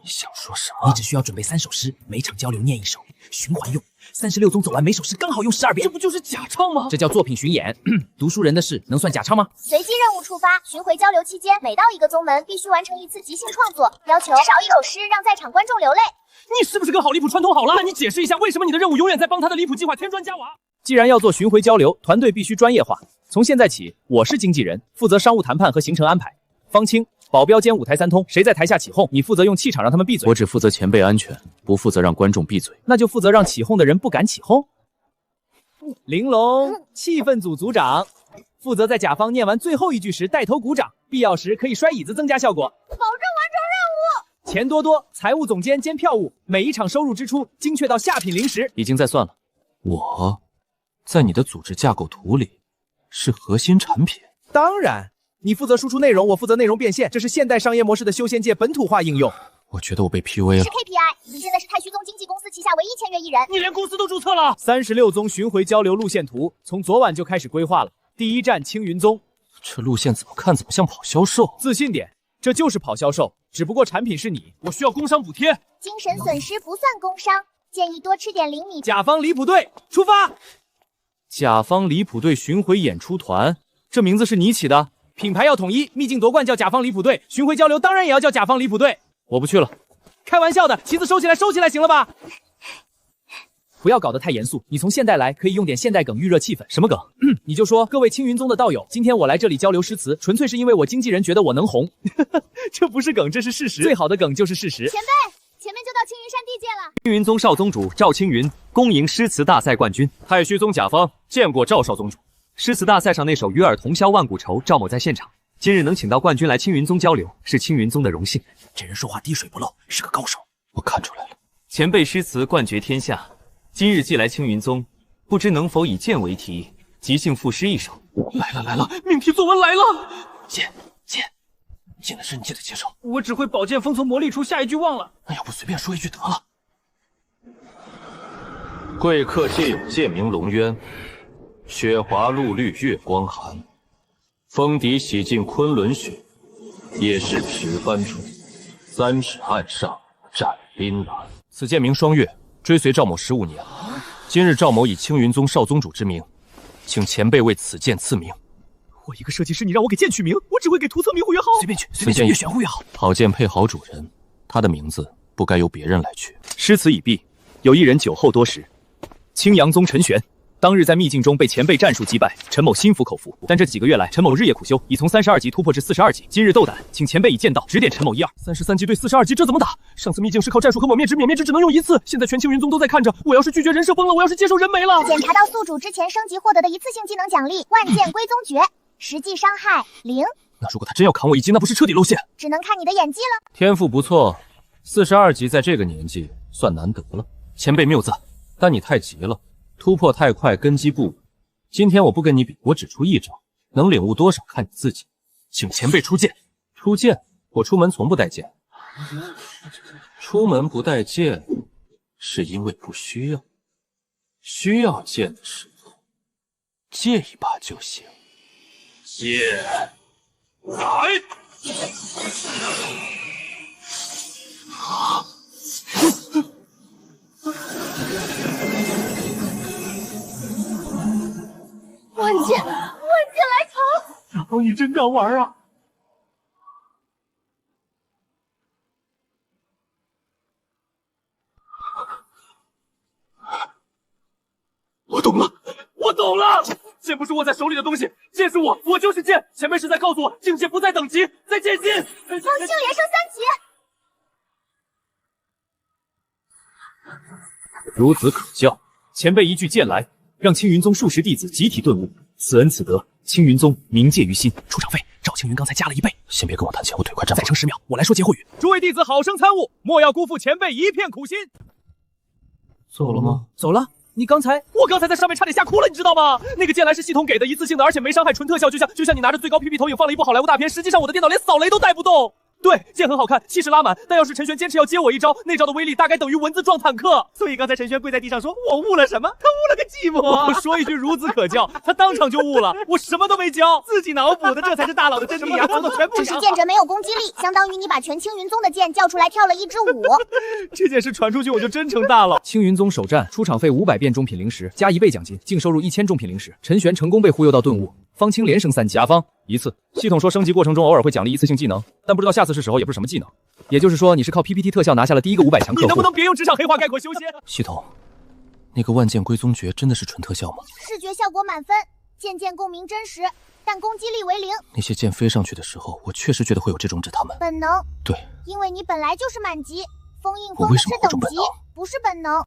你想说什么？你只需要准备3首诗，每场交流念1首，循环用。36宗走完，每首诗刚好用12遍。这不就是假唱吗？这叫作品巡演。读书人的事能算假唱吗？随机任务触发，巡回交流期间，每到一个宗门必须完成1次即兴创作，要求至少1首诗让在场观众流泪。你是不是跟好离谱串通好了？那你解释一下，为什么你的任务永远在帮他的离谱计划添砖加瓦？既然要做巡回交流，团队必须专业化。从现在起，我是经纪人，负责商务谈判和行程安排。方清，保镖兼舞台3通，谁在台下起哄，你负责用气场让他们闭嘴。我只负责前辈安全，不负责让观众闭嘴。那就负责让起哄的人不敢起哄。玲珑，气氛组组长，负责在甲方念完最后一句时带头鼓掌，必要时可以摔椅子增加效果。保证完成任务。钱多多，财务总监兼票务，每一场收入支出精确到下品零食。已经在算了。我在你的组织架构图里是核心产品。当然，你负责输出内容，我负责内容变现，这是现代商业模式的修仙界本土化应用。我觉得我被 PUA 了。是 KPI， 你现在是太虚宗经纪公司旗下唯一签约艺人，你连公司都注册了。36宗巡回交流路线图从昨晚就开始规划了。第一站青云宗，这路线怎么看怎么像跑销售。自信点，这就是跑销售，只不过产品是你，我需要工商补贴。精神损失不算工伤，建议多吃点灵米。甲方离谱队出发。甲方离谱队巡回演出团，这名字是你起的？品牌要统一，秘境夺冠叫甲方离谱队，巡回交流当然也要叫甲方离谱队。我不去了。开玩笑的，旗子收起来，收起来，行了吧？不要搞得太严肃，你从现代来，可以用点现代梗预热气氛。什么梗？你就说各位青云宗的道友，今天我来这里交流诗词，纯粹是因为我经纪人觉得我能红。这不是梗，这是事实。最好的梗就是事实。前辈，前面就到青云山地界了。青云宗少宗主赵青云恭迎诗词大赛冠军。太虚宗甲方见过赵少宗主。诗词大赛上那首《与尔同销万古愁》，赵某在现场。今日能请到冠军来青云宗交流，是青云宗的荣幸。这人说话滴水不漏，是个高手。我看出来了，前辈诗词冠绝天下，今日既来青云宗，不知能否以剑为题，即兴赋诗1首。来了来了，命题作文来了。剑的事你记得接受。我只会宝剑锋从磨砺出，下一句忘了。那要不随便说一句得了。贵客借咏借名龙渊，雪华露绿月光寒。风笛洗尽昆仑雪，夜是池帆出。3尺岸上斩冰兰。此剑名双月，追随赵某15年。今日赵某以青云宗少宗主之名，请前辈为此剑赐名。我一个设计师，你让我给剑取名，我只会给图册名护越号。随便取，随便越选护越好。好剑配好主人，他的名字不该由别人来取。诗词已毕，有一人酒后多时。青阳宗陈玄。当日在秘境中被前辈战术击败，陈某心服口服。但这几个月来，陈某日夜苦修，已从32级突破至42级。今日斗胆，请前辈以剑道指点陈某一二。33级对42级，这怎么打？上次秘境是靠战术和抹灭值，免灭值只能用1次。现在全青云宗都在看着，我要是拒绝人设崩了，我要是接受人没了。检查到宿主之前升级获得的一次性技能奖励万剑归宗诀，实际伤害0。那如果他真要砍我一击，那不是彻底露馅？只能看你的演技了。天赋不错，42级在这个年纪算难得了。前辈谬赞，但你太急了，突破太快，根基不稳。今天我不跟你比，我只出一招，能领悟多少看你自己。请前辈出剑。出剑？我出门从不带剑。出门不带剑，是因为不需要。需要剑的时候，借一把就行。剑来！万剑来朝！然后你真敢玩啊！我懂了，我懂了！剑不是握在手里的东西，剑是我就是剑。前辈是在告诉我，境界不在等级，在渐进。风星连升3级。孺子可教。前辈一句剑来，让青云宗数十弟子集体顿悟，此恩此德，青云宗铭记于心。出场费，赵青云刚才加了1倍。先别跟我谈钱，我腿快站不再撑10秒，我来说劫护语。诸位弟子好生参悟，莫要辜负前辈一片苦心。走了吗？走了。你刚才，我刚才在上面差点吓哭了，你知道吗？那个剑来是系统给的，一次性的，而且没伤害，纯特效，就像你拿着最高 PP 投影放了一部好莱坞大片，实际上我的电脑连扫雷都带不动。对，剑很好看，气势拉满，但要是陈玄坚持要接我一招，那招的威力大概等于蚊子撞坦克。所以刚才陈玄跪在地上说：“我悟了什么？他悟了个寂寞。”我说一句孺子可教，他当场就悟了，我什么都没教，自己脑补的，这才是大佬的真谛啊！做的全部只是剑阵没有攻击力，相当于你把全青云宗的剑叫出来跳了1支舞。这件事传出去，我就真成大佬。青云宗首战，出场费500变中品零食，加1倍奖金，净收入1000中品零食。陈玄成功被忽悠到顿悟，方清连升3级。甲方1次，系统说升级过程中偶尔会奖励一次性技能，但不知道下次是时候，也不是什么技能。也就是说，你是靠 PPT 特效拿下了第一个500强客户。你能不能别用职场黑话概括修仙？系统，那个万剑归宗诀真的是纯特效吗？视觉效果满分，剑共鸣真实，但攻击力为0。那些剑飞上去的时候，我确实觉得会有这种指他们。本能。对，因为你本来就是满级，封印我为什么会等级，不是本能。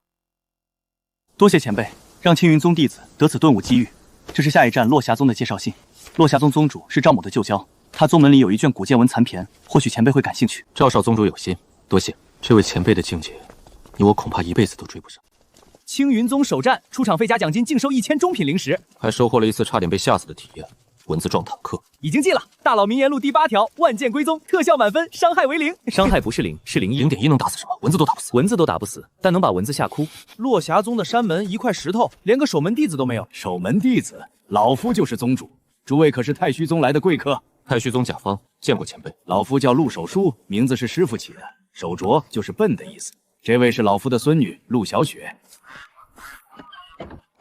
多谢前辈，让青云宗弟子得此顿悟机遇。这是下一站落霞宗的介绍信。落霞宗宗主是赵某的旧交，他宗门里有一卷古剑文残篇，或许前辈会感兴趣。赵少宗主有心，多谢。这位前辈的境界，你我恐怕一辈子都追不上。青云宗首战，出场费加奖金，净收1000中品零食，还收获了一次差点被吓死的体验。蚊子撞坦克已经进了。大佬名言录第8条，万剑归宗，特效满分，伤害为0。伤害不是0，是0.1。0.1能打死什么？蚊子都打不死。蚊子都打不死，但能把蚊子吓哭。落霞宗的山门一块石头，连个守门弟子都没有。守门弟子，老夫就是宗主。诸位可是太虚宗来的贵客？太虚宗甲方，见过前辈。老夫叫陆守书，名字是师傅起的，守拙就是笨的意思。这位是老夫的孙女陆小雪。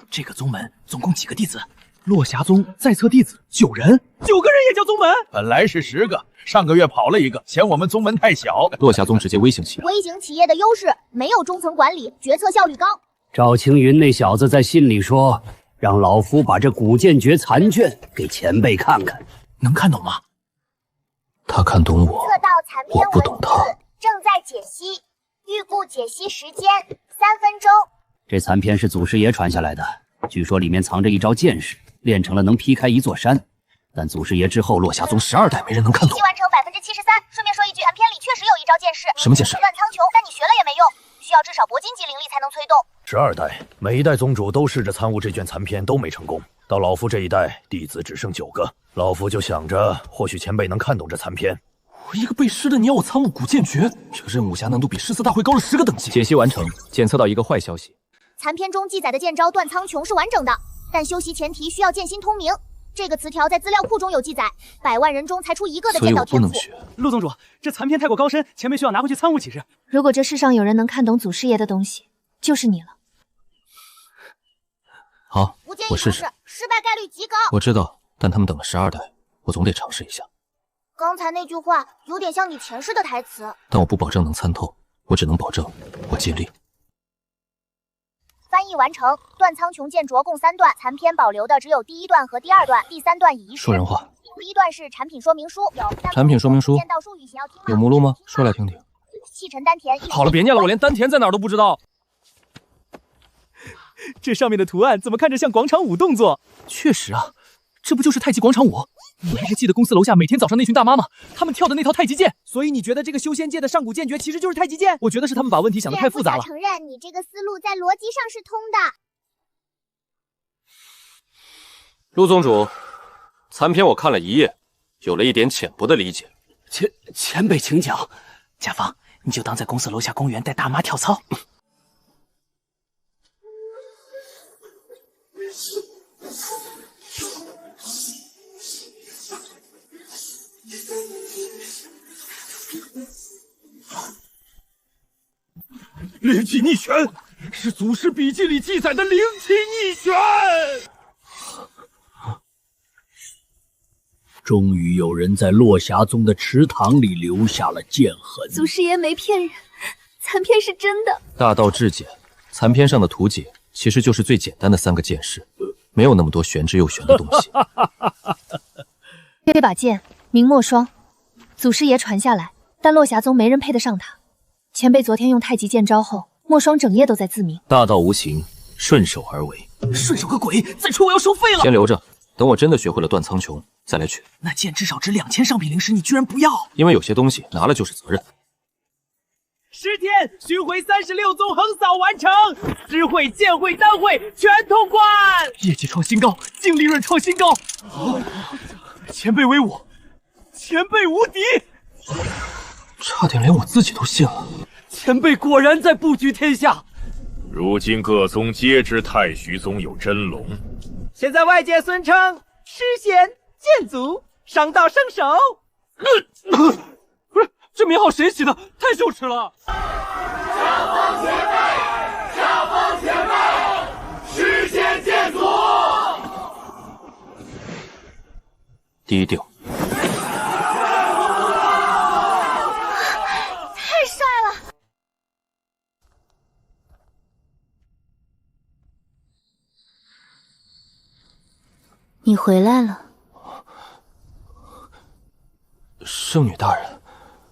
这个宗门总共几个弟子？落霞宗在册弟子9人，9个人也叫宗门？本来是10个，上个月跑了一个，嫌我们宗门太小。落霞宗直接微型企业，微型企业的优势没有中层管理，决策效率高。赵青云那小子在信里说，让老夫把这古剑诀残卷给前辈看看，能看懂吗？他看懂我，测到残篇我不懂他。正在解析，预估解析时间3分钟。这残篇是祖师爷传下来的，据说里面藏着一招剑式，练成了能劈开一座山。但祖师爷之后，落霞宗12代没人能看懂。完成73%。顺便说一句，残篇里确实有一招剑式，什么剑式？乱苍穹，但你学了也没用，需要至少铂金级灵力才能催动。 12代，每一代宗主都试着参悟这卷残篇，都没成功。到老夫这一代，弟子只剩9个。老夫就想着，或许前辈能看懂这残篇。我一个背诗的，你要我参悟古剑诀？这个任务武侠难度比诗词大会高了10个等级。解析完成，检测到一个坏消息。残篇中记载的剑招断苍穹是完整的，但修习前提需要剑心通明。这个词条在资料库中有记载，100万人中才出1个的剑道天赋。陆宗主，这残篇太过高深，前辈需要拿回去参悟几日。如果这世上有人能看懂祖师爷的东西，就是你了。好，不建议我试试。失败概率极高。我知道，但他们等了12代，我总得尝试一下。刚才那句话有点像你前世的台词。但我不保证能参透，我只能保证我尽力。翻译完成。断苍穹剑镯共3段，残篇保留的只有第1段和第2段，第3段已遗失。说人话。第1段是产品说明书，有产品说明书剑道术语，想要听吗？有目录吗？说来听听。气沉丹田。好了，别念了，我连丹田在哪儿都不知道。这上面的图案怎么看着像广场舞动作？确实啊，这不就是太极广场舞？你还是记得公司楼下每天早上那群大妈吗？她们跳的那套太极剑。所以你觉得这个修仙界的上古剑诀其实就是太极剑？我觉得是他们把问题想得太复杂了。承认你这个思路在逻辑上是通的。陆宗主，残篇我看了1页，有了一点浅薄的理解。前辈请讲。甲方，你就当在公司楼下公园带大妈跳操。灵气逆旋，是祖师笔记里记载的灵气逆旋。终于有人在落霞宗的池塘里留下了剑痕。祖师爷没骗人，残篇是真的。大道至简，残篇上的图解其实就是最简单的3个剑式，没有那么多玄之又玄的东西。这把剑名墨霜，祖师爷传下来，但落霞宗没人配得上他。前辈昨天用太极剑招后，墨霜整夜都在自鸣。大道无形，顺手而为。顺手个鬼！再吹我要收费了。先留着，等我真的学会了断苍穹再来取。那剑至少值2000上品灵石，你居然不要？因为有些东西拿了就是责任。10天巡回36宗横扫完成，知会、剑会、丹会全通关，业绩创新高，净利润创新高。前辈威武，前辈无敌，差点连我自己都信了。前辈果然在布局天下。如今各宗皆知太虚宗有真龙，现在外界尊称诗仙剑族，上道圣手。不是，这名号谁起的？太羞耻了！上峰前辈，上峰前辈，诗仙剑族。低调。太帅了！你回来了，圣女大人。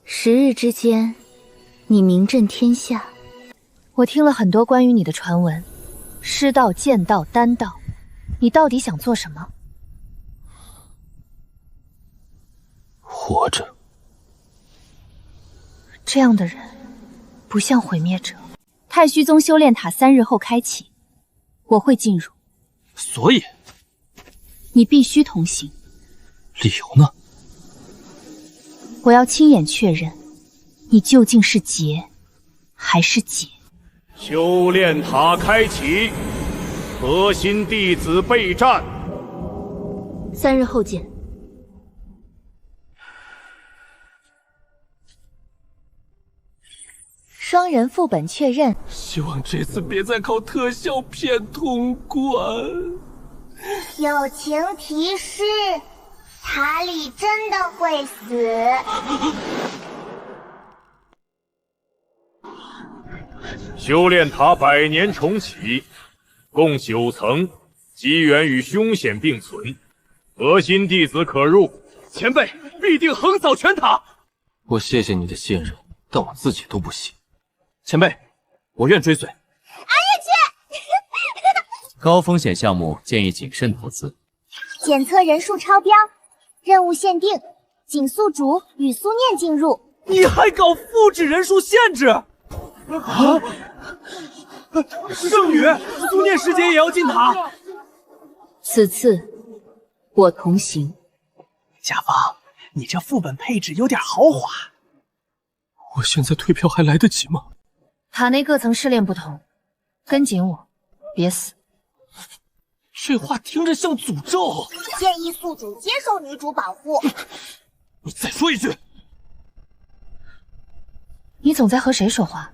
10日之间，你名震天下。我听了很多关于你的传闻，诗道、剑道、丹道，你到底想做什么？活着。这样的人不像毁灭者。太虚宗修炼塔3日后开启，我会进入。所以你必须同行。理由呢？我要亲眼确认，你究竟是劫还是解。修炼塔开启，核心弟子备战。3日后见。双人副本确认。希望这次别再靠特效片通关。友情提示：塔里真的会死。修炼塔100年重启，共9层，机缘与凶险并存，核心弟子可入。前辈必定横扫全塔。我谢谢你的信任，但我自己都不信。前辈，我愿追随。俺也去。高风险项目建议谨慎投资。检测人数超标，任务限定，仅宿主与苏念进入。你还搞复制人数限制？圣女，苏念师姐也要进塔。此次我同行。甲方，你这副本配置有点豪华。我现在退票还来得及吗？塔内各层试炼不同，跟紧我，别死。这话听着像诅咒。建议宿主接受女主保护。你再说一句。你总在和谁说话？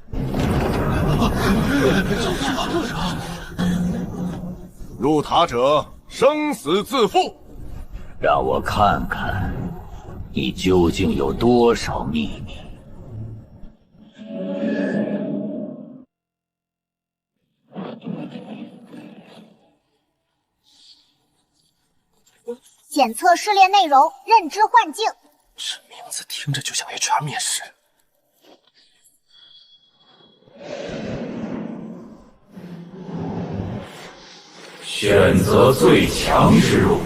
入塔者生死自负。让我看看，你究竟有多少秘密。检测试炼内容，认知幻境。这名字听着就像 HR 面试。选择最强之路。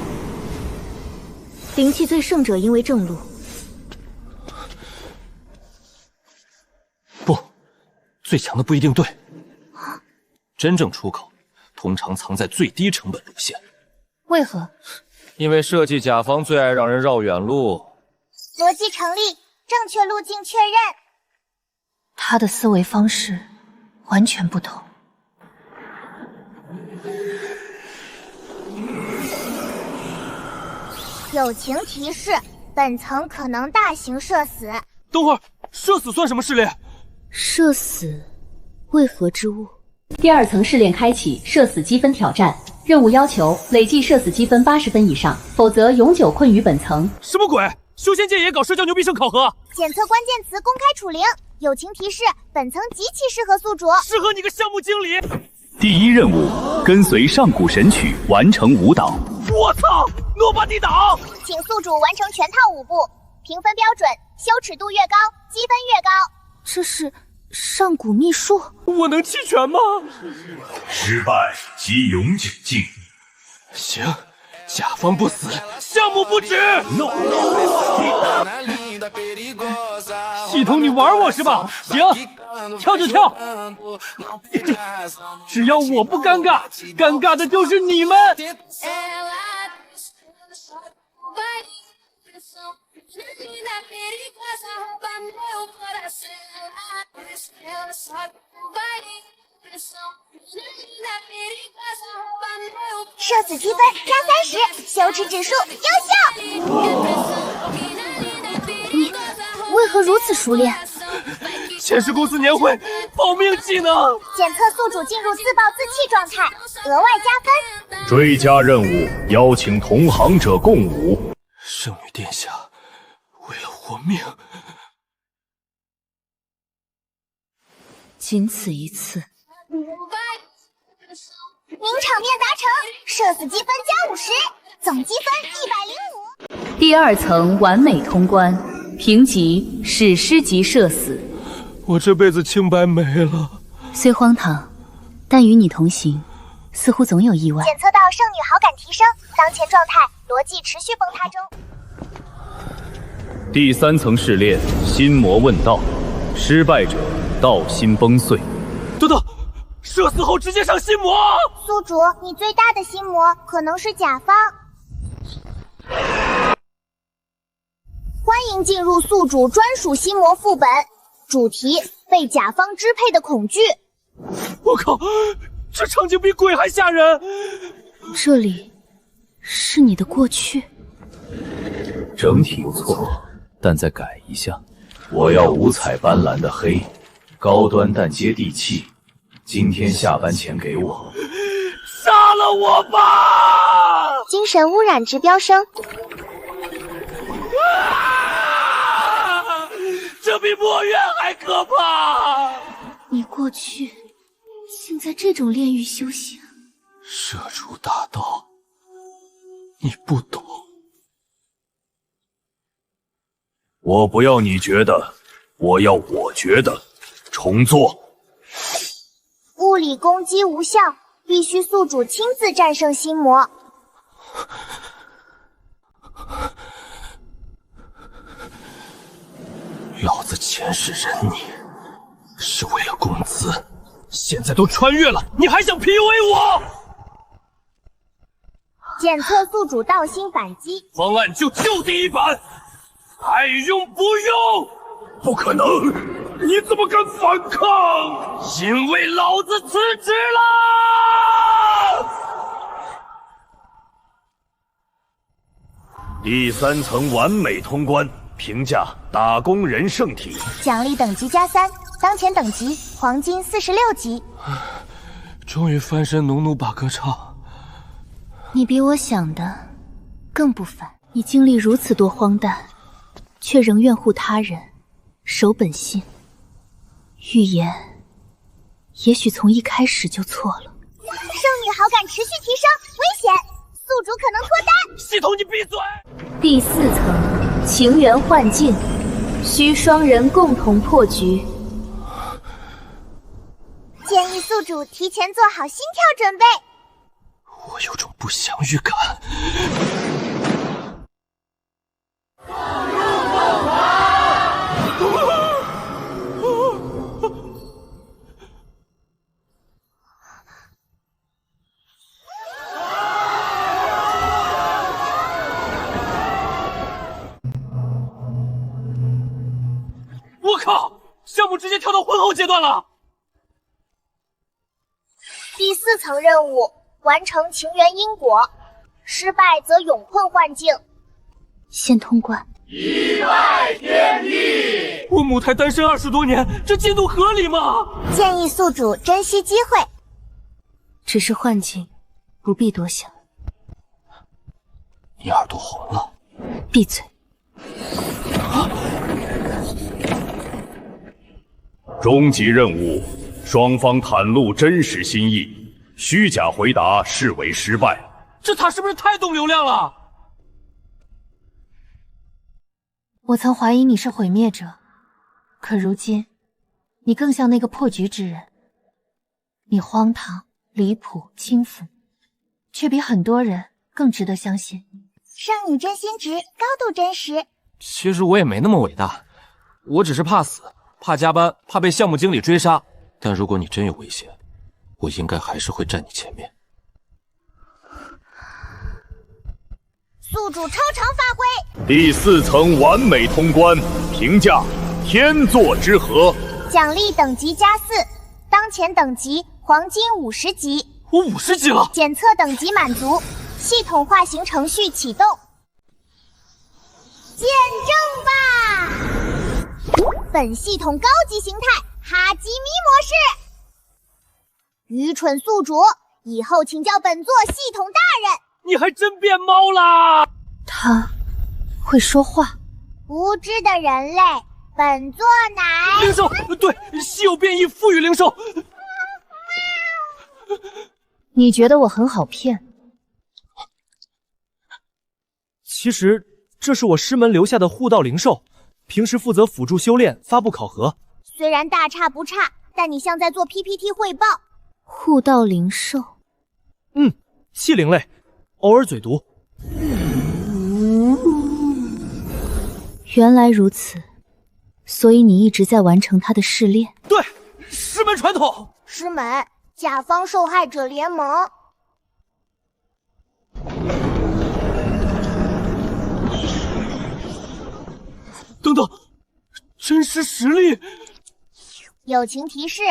灵气最盛者应为正路。不，最强的不一定对。真正出口通常藏在最低成本路线。为何？因为设计甲方最爱让人绕远路。逻辑成立，正确路径确认。他的思维方式完全不同。友情提示：本层可能大型社死。等会儿，社死算什么试炼？社死，为何之物？第2层试炼开启，社死积分挑战。任务要求累计社死积分80分以上，否则永久困于本层。什么鬼？修仙界也搞社交牛逼症考核？检测关键词公开处零。友情提示：本层极其适合宿主。适合你个项目经理。第1任务，跟随上古神曲完成舞蹈。我操，诺巴底岛！请宿主完成全套5步，评分标准：羞耻度越高，积分越高。这是上古秘术？我能弃权吗？失败即永久禁。行，甲方不死，项目不止。系统，你玩我是吧？行，跳就跳。只要我不尴尬，尴尬的就是你们。社死积分加30，羞耻指数优秀。你为何如此熟练？前世公司年会保命技能。检测宿主进入自暴自弃状态，额外加分。追加任务，邀请同行者共舞。圣女殿下，为了活命，仅此一次。名场面达成，社死积分加50，总积分105。第2层完美通关，评级史诗级社死。我这辈子清白没了。虽荒唐，但与你同行，似乎总有意外。检测到圣女好感提升，当前状态逻辑持续崩塌中。第3层试炼，心魔问道，失败者道心崩碎。等等，社死后直接上心魔。宿主，你最大的心魔可能是甲方。欢迎进入宿主专属心魔副本，主题：被甲方支配的恐惧。我靠，这场景比鬼还吓人。这里是你的过去。整体不错，但再改一下。我要五彩斑斓的黑，高端但接地气。今天下班前给我。杀了我吧！精神污染值飙升。这比墨渊还可怕！你过去竟在这种炼狱修行，射出大道，你不懂。我不要你觉得，我要我觉得。重做。物理攻击无效，必须宿主亲自战胜心魔。老子前世忍你，是为了工资，现在都穿越了，你还想 PUA 我？检测宿主道心反击，方案就第一版，爱用不用？不可能！你怎么敢反抗？因为老子辞职了！第3层完美通关，评价打工人圣体。奖励等级+3，当前等级黄金46级。终于翻身努努把歌唱。你比我想的更不凡。你经历如此多荒诞，却仍愿护他人，守本心。预言也许从一开始就错了。圣女好感持续提升，危险，宿主可能脱单。系统，你闭嘴！第4层情缘幻境，需双人共同破局。建议宿主提前做好心跳准备。我有种不祥预感。我靠！项目直接跳到婚后阶段了。第4层任务完成情缘因果，失败则永困幻境。先通关。一拜天地！我母胎单身20多年，这进度合理吗？建议宿主珍惜机会。只是幻境，不必多想。你耳朵红了。闭嘴。终极任务，双方袒露真实心意，虚假回答视为失败。这塔是不是太懂流量了？我曾怀疑你是毁灭者，可如今，你更像那个破局之人。你荒唐、离谱、轻浮，却比很多人更值得相信。圣女真心值，高度真实。其实我也没那么伟大，我只是怕死，怕加班，怕被项目经理追杀。但如果你真有危险，我应该还是会站你前面。宿主超常发挥。第4层完美通关，评价天作之合。奖励等级+4，当前等级黄金50级。我50级了。检测等级满足，系统化形程序启动。见证吧！本系统高级形态哈基米模式。愚蠢宿主，以后请叫本座系统大人。你还真变猫啦！他会说话。无知的人类，本座乃灵兽，对，稀有变异赋予灵兽。你觉得我很好骗？其实这是我师门留下的护道灵兽，平时负责辅助修炼、发布考核。虽然大差不差，但你像在做 PPT 汇报。护道灵兽，器灵类，偶尔嘴毒。原来如此，所以你一直在完成他的试炼。对，师门传统。师门，甲方受害者联盟。等等，真实实力。友情提示，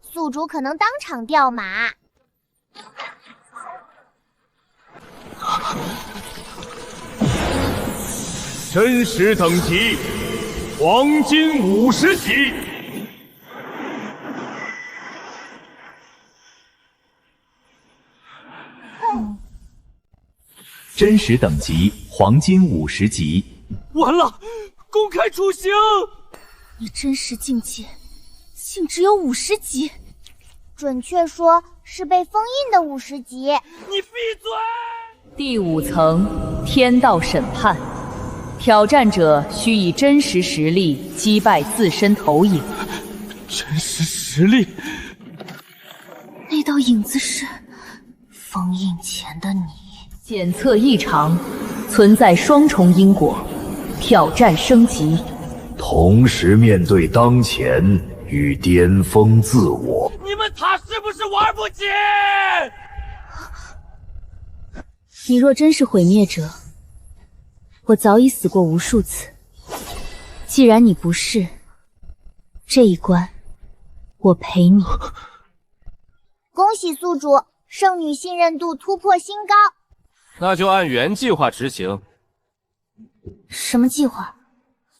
宿主可能当场掉马。真实等级黄金50级。真实等级黄金50级。完了，公开处刑！你真实境界竟只有50级，准确说是被封印的50级。你闭嘴！第5层天道审判，挑战者需以真实实力击败自身投影。真实实力？那道影子是封印前的你。检测异常，存在双重因果，挑战升级。同时面对当前与巅峰自我。你们塔是不是玩不起？你若真是毁灭者，我早已死过无数次。既然你不是，这一关我陪你。恭喜宿主，圣女信任度突破新高。那就按原计划执行，什么计划？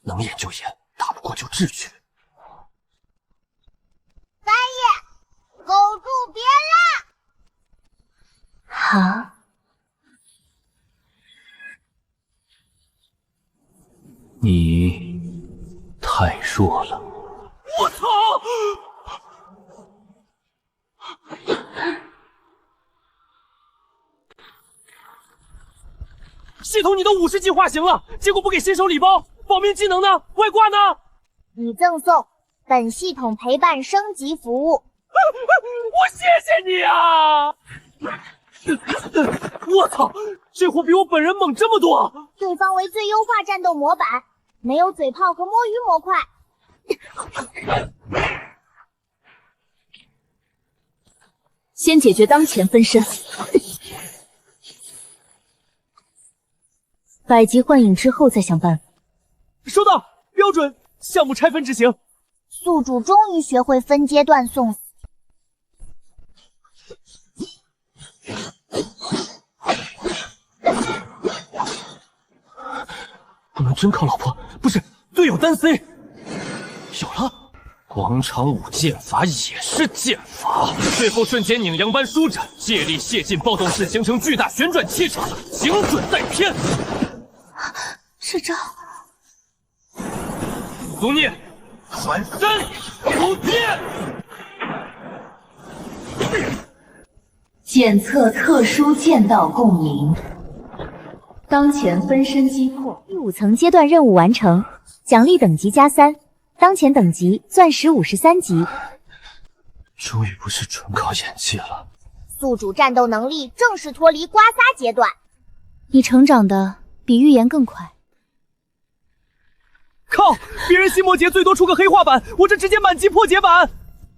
能演就演，打不过就智取。三爷，狗住别拉！好。你太弱了。我操！系统，你都50级化形了，结果不给新手礼包，保命技能呢？外挂呢？已赠送本系统陪伴升级服务。我谢谢你啊！我操，这货比我本人猛这么多！对方为最优化战斗模板，没有嘴炮和摸鱼模块。先解决当前分身。百级幻影之后再想办法。收到，标准，项目拆分执行。宿主终于学会分阶段送死。不能真靠老婆，不是队友单 C。有了，广场舞剑法也是剑法，最后瞬间拧阳般舒展，借力泄劲，暴动式形成巨大旋转气场，精准带偏。这招，苏聂，转身出剑。检测特殊剑道共鸣。当前分身击破第5层阶段任务完成，奖励等级+3，当前等级钻石53级。终于不是纯靠演技了。宿主战斗能力正式脱离刮痧阶段。你成长的比预言更快。靠！别人新魔节最多出个黑化版，我这直接满级破解版。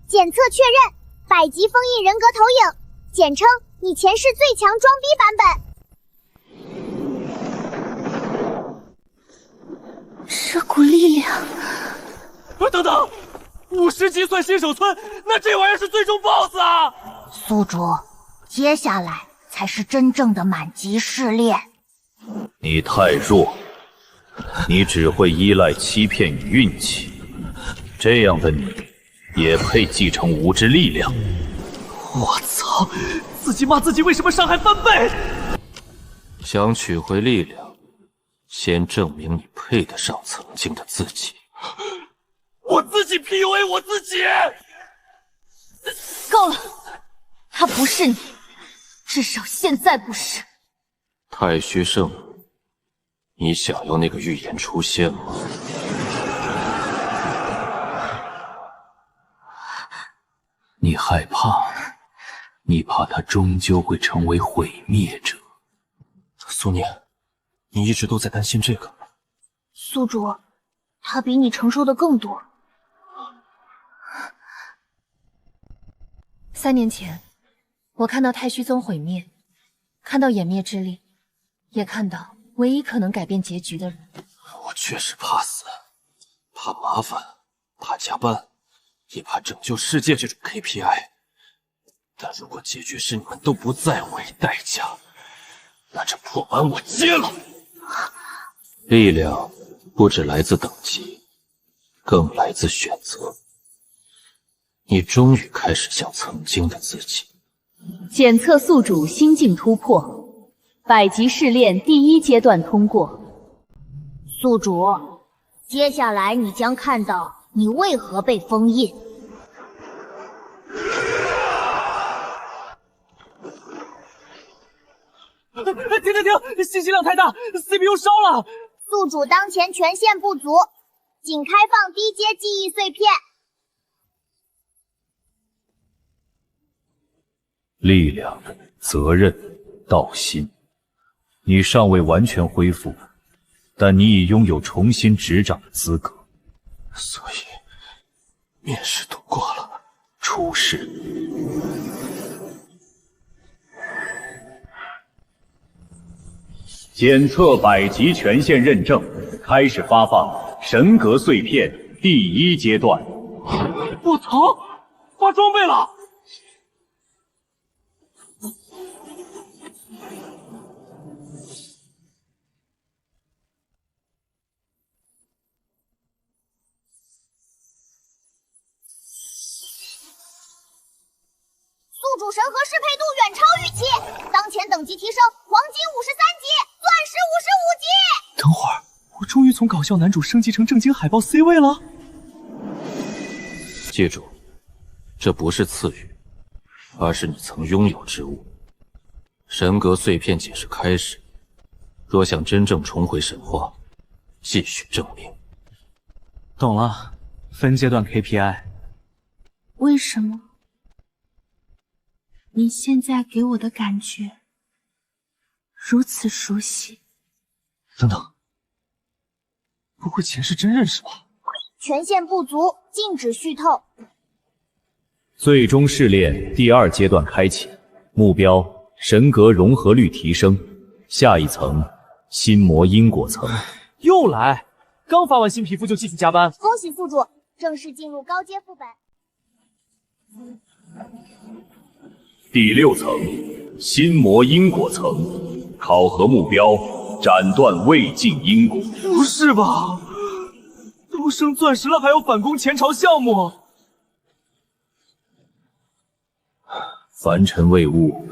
检测确认，100级封印人格投影，简称你前世最强装逼版本。这股力量……等等，50级算新手村，那这玩意儿是最终 BOSS 啊！宿主，接下来才是真正的满级试炼。你太弱，你只会依赖欺骗与运气，这样的你也配继承无之力量？我操！自己骂自己为什么伤害翻倍？想取回力量，先证明你配得上曾经的自己。我自己 PUA 我自己。够了，他不是你，至少现在不是。太虚圣，你想要那个预言出现吗？你害怕，你怕他终究会成为毁灭者。苏念，你一直都在担心这个。宿主，他比你承受的更多。3年前，我看到太虚宗毁灭，看到湮灭之力，也看到唯一可能改变结局的人。我确实怕死，怕麻烦，怕加班，也怕拯救世界这种 KPI。但如果结局是你们都不在为代价，那这破碗我接了。力量不只来自等级，更来自选择。你终于开始像曾经的自己。检测宿主心境突破，100级试炼第1阶段通过。宿主，接下来你将看到你为何被封印。停！信息量太大 ，CPU 烧了。宿主当前权限不足，仅开放低阶记忆碎片。力量、责任、道心，你尚未完全恢复，但你已拥有重新执掌的资格。所以，面试通过了，出世。检测100级权限认证，开始发放神格碎片第1阶段。我操，发装备了！主神和适配度远超预期，当前等级提升黄金53级，钻石55级。等会儿，我终于从搞笑男主升级成正经海报 C 位了。记住，这不是赐予，而是你曾拥有之物。神格碎片解释开始，若想真正重回神话，继续证明。懂了，分阶段 KPI。为什么？你现在给我的感觉如此熟悉。等等，不会前世真认识吧？权限不足，禁止续透。最终试炼第2阶段开启，目标神格融合率提升，下一层心魔因果层。又来，刚发完新皮肤就继续加班。恭喜宿主，正式进入高阶副本。第6层心魔因果层，考核目标斩断未尽因果。不是吧？都升钻石了，还有反攻前朝项目？凡尘未悟，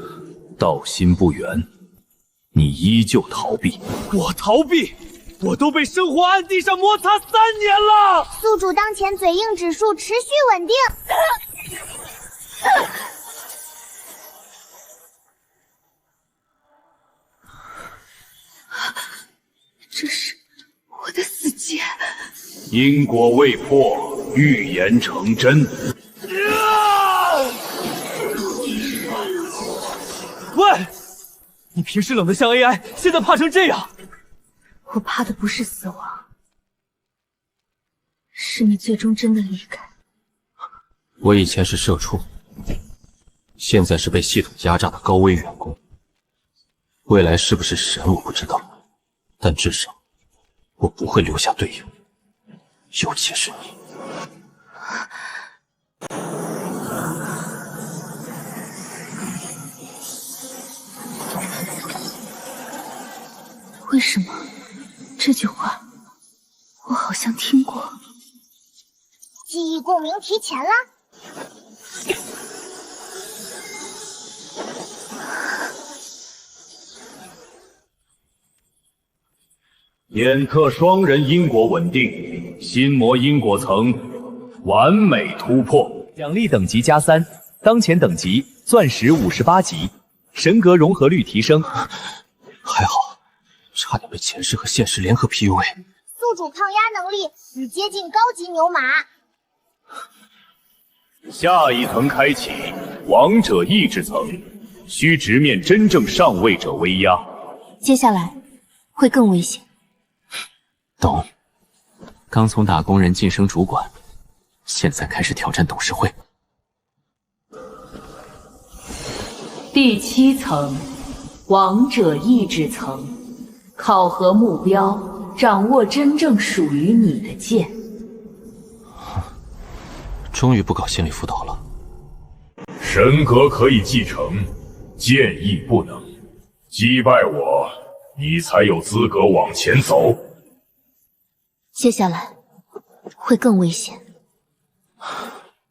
道心不远，你依旧逃避。我逃避？我都被生活暗地上摩擦3年了。宿主当前嘴硬指数持续稳定。这是我的死劫。因果未破，预言成真。喂，你平时冷得像 AI， 现在怕成这样？我怕的不是死亡，是你最终真的离开。我以前是社畜，现在是被系统压榨的高危员工。未来是不是神我不知道，但至少我不会留下队友，尤其是你。为什么这句话我好像听过？记忆共鸣提前啦！眼特双人因果稳定，心魔因果层完美突破。奖励等级+3，当前等级钻石58级，神格融合率提升。还好，差点被前世和现实联合 PUA。宿主抗压能力已接近高级牛马。下一层开启，王者意志层，需直面真正上位者威压。接下来会更危险。懂。刚从打工人晋升主管，现在开始挑战董事会。第7层，王者意志层，考核目标：掌握真正属于你的剑。终于不搞心理辅导了。神格可以继承，剑意不能。击败我，你才有资格往前走。接下来会更危险。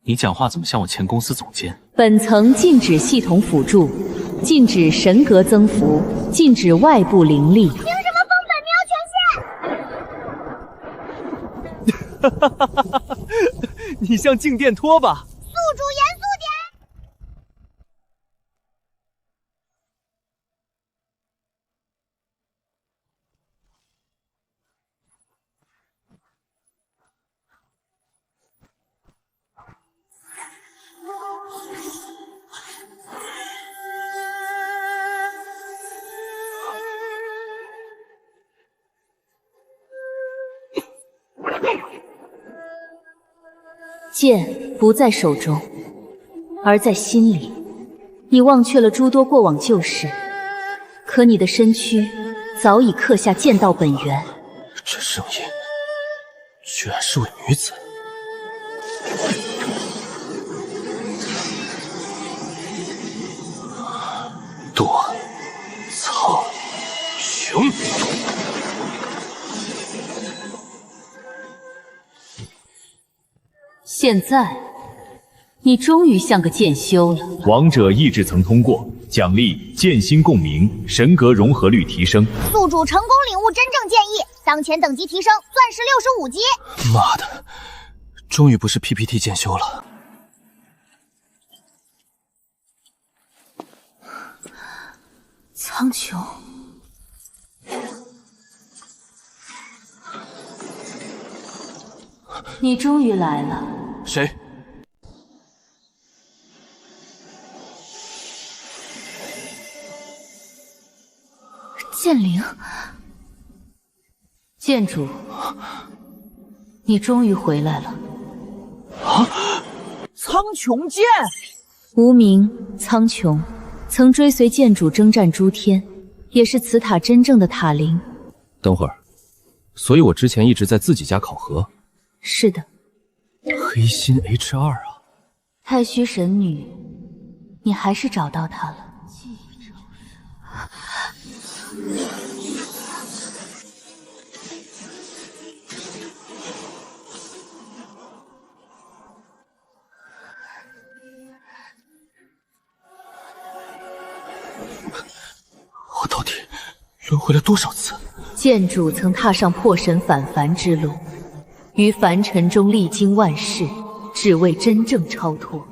你讲话怎么像我前公司总监？本层禁止系统辅助，禁止神格增幅，禁止外部灵力。凭什么封本没有权限？你像静电拖吧？宿主严肃点！剑不在手中，而在心里。你忘却了诸多过往旧事，可你的身躯早已刻下剑道本源。这声音居然是位女子。躲苍穹。现在，你你终于像个剑修了。王者意志层通过，奖励剑心共鸣，神格融合率提升。宿主成功领悟真正剑意，当前等级提升，钻石65级。妈的，终于不是 PPT 剑修了。苍穹，你终于来了。谁？剑灵，剑主，你终于回来了。苍穹剑，无名苍穹，曾追随剑主征战诸天，也是此塔真正的塔灵。等会儿，所以我之前一直在自己家考核。是的。黑心 H2 啊！太虚神女，你还是找到她了。我到底轮回了多少次？剑主曾踏上破神返凡之路，于凡尘中历经万世，只为真正超脱。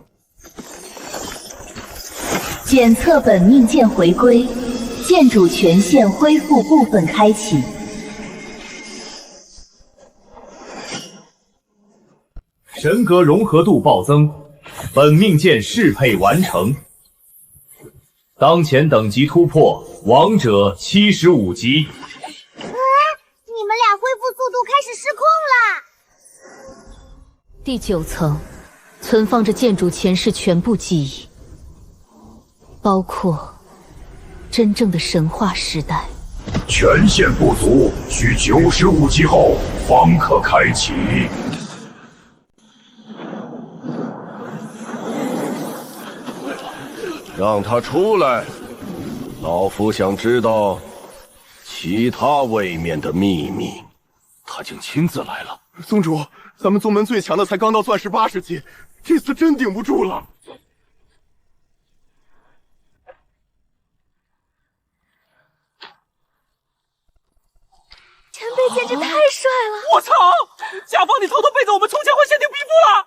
检测本命剑回归，剑主权限恢复部分开启。神格融合度暴增，本命剑适配完成。当前等级突破，王者75级。你们俩恢复速度开始失控了。第9层存放着剑主前世全部记忆，包括真正的神话时代。权限不足，需95级后方可开启。让他出来，老夫想知道其他位面的秘密。他竟亲自来了。宗主，咱们宗门最强的才刚到钻石80级，这次真顶不住了。前辈简直太帅了！我操！甲方，你偷偷背走我们从前换限定皮肤了！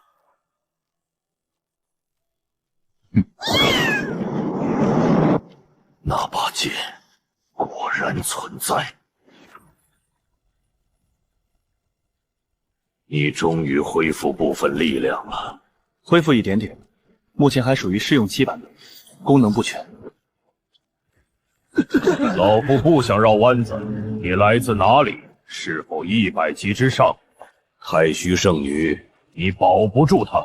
那把剑果然存在。你终于恢复部分力量了。恢复一点点，目前还属于试用期版本，功能不全。老夫不想绕弯子，你来自哪里？是否100级之上？太虚圣女，你保不住她。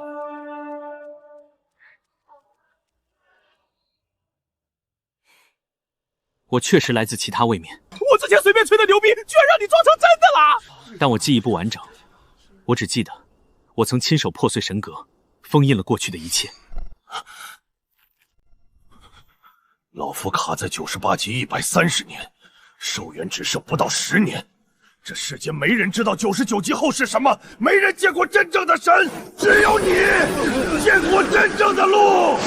我确实来自其他位面。我之前随便吹的牛逼，居然让你装成真的啦！但我记忆不完整，我只记得我曾亲手破碎神格，封印了过去的一切。老夫卡在98级130年，寿元只剩不到10年。这世间没人知道99级后是什么，没人见过真正的神，只有你见过真正的路。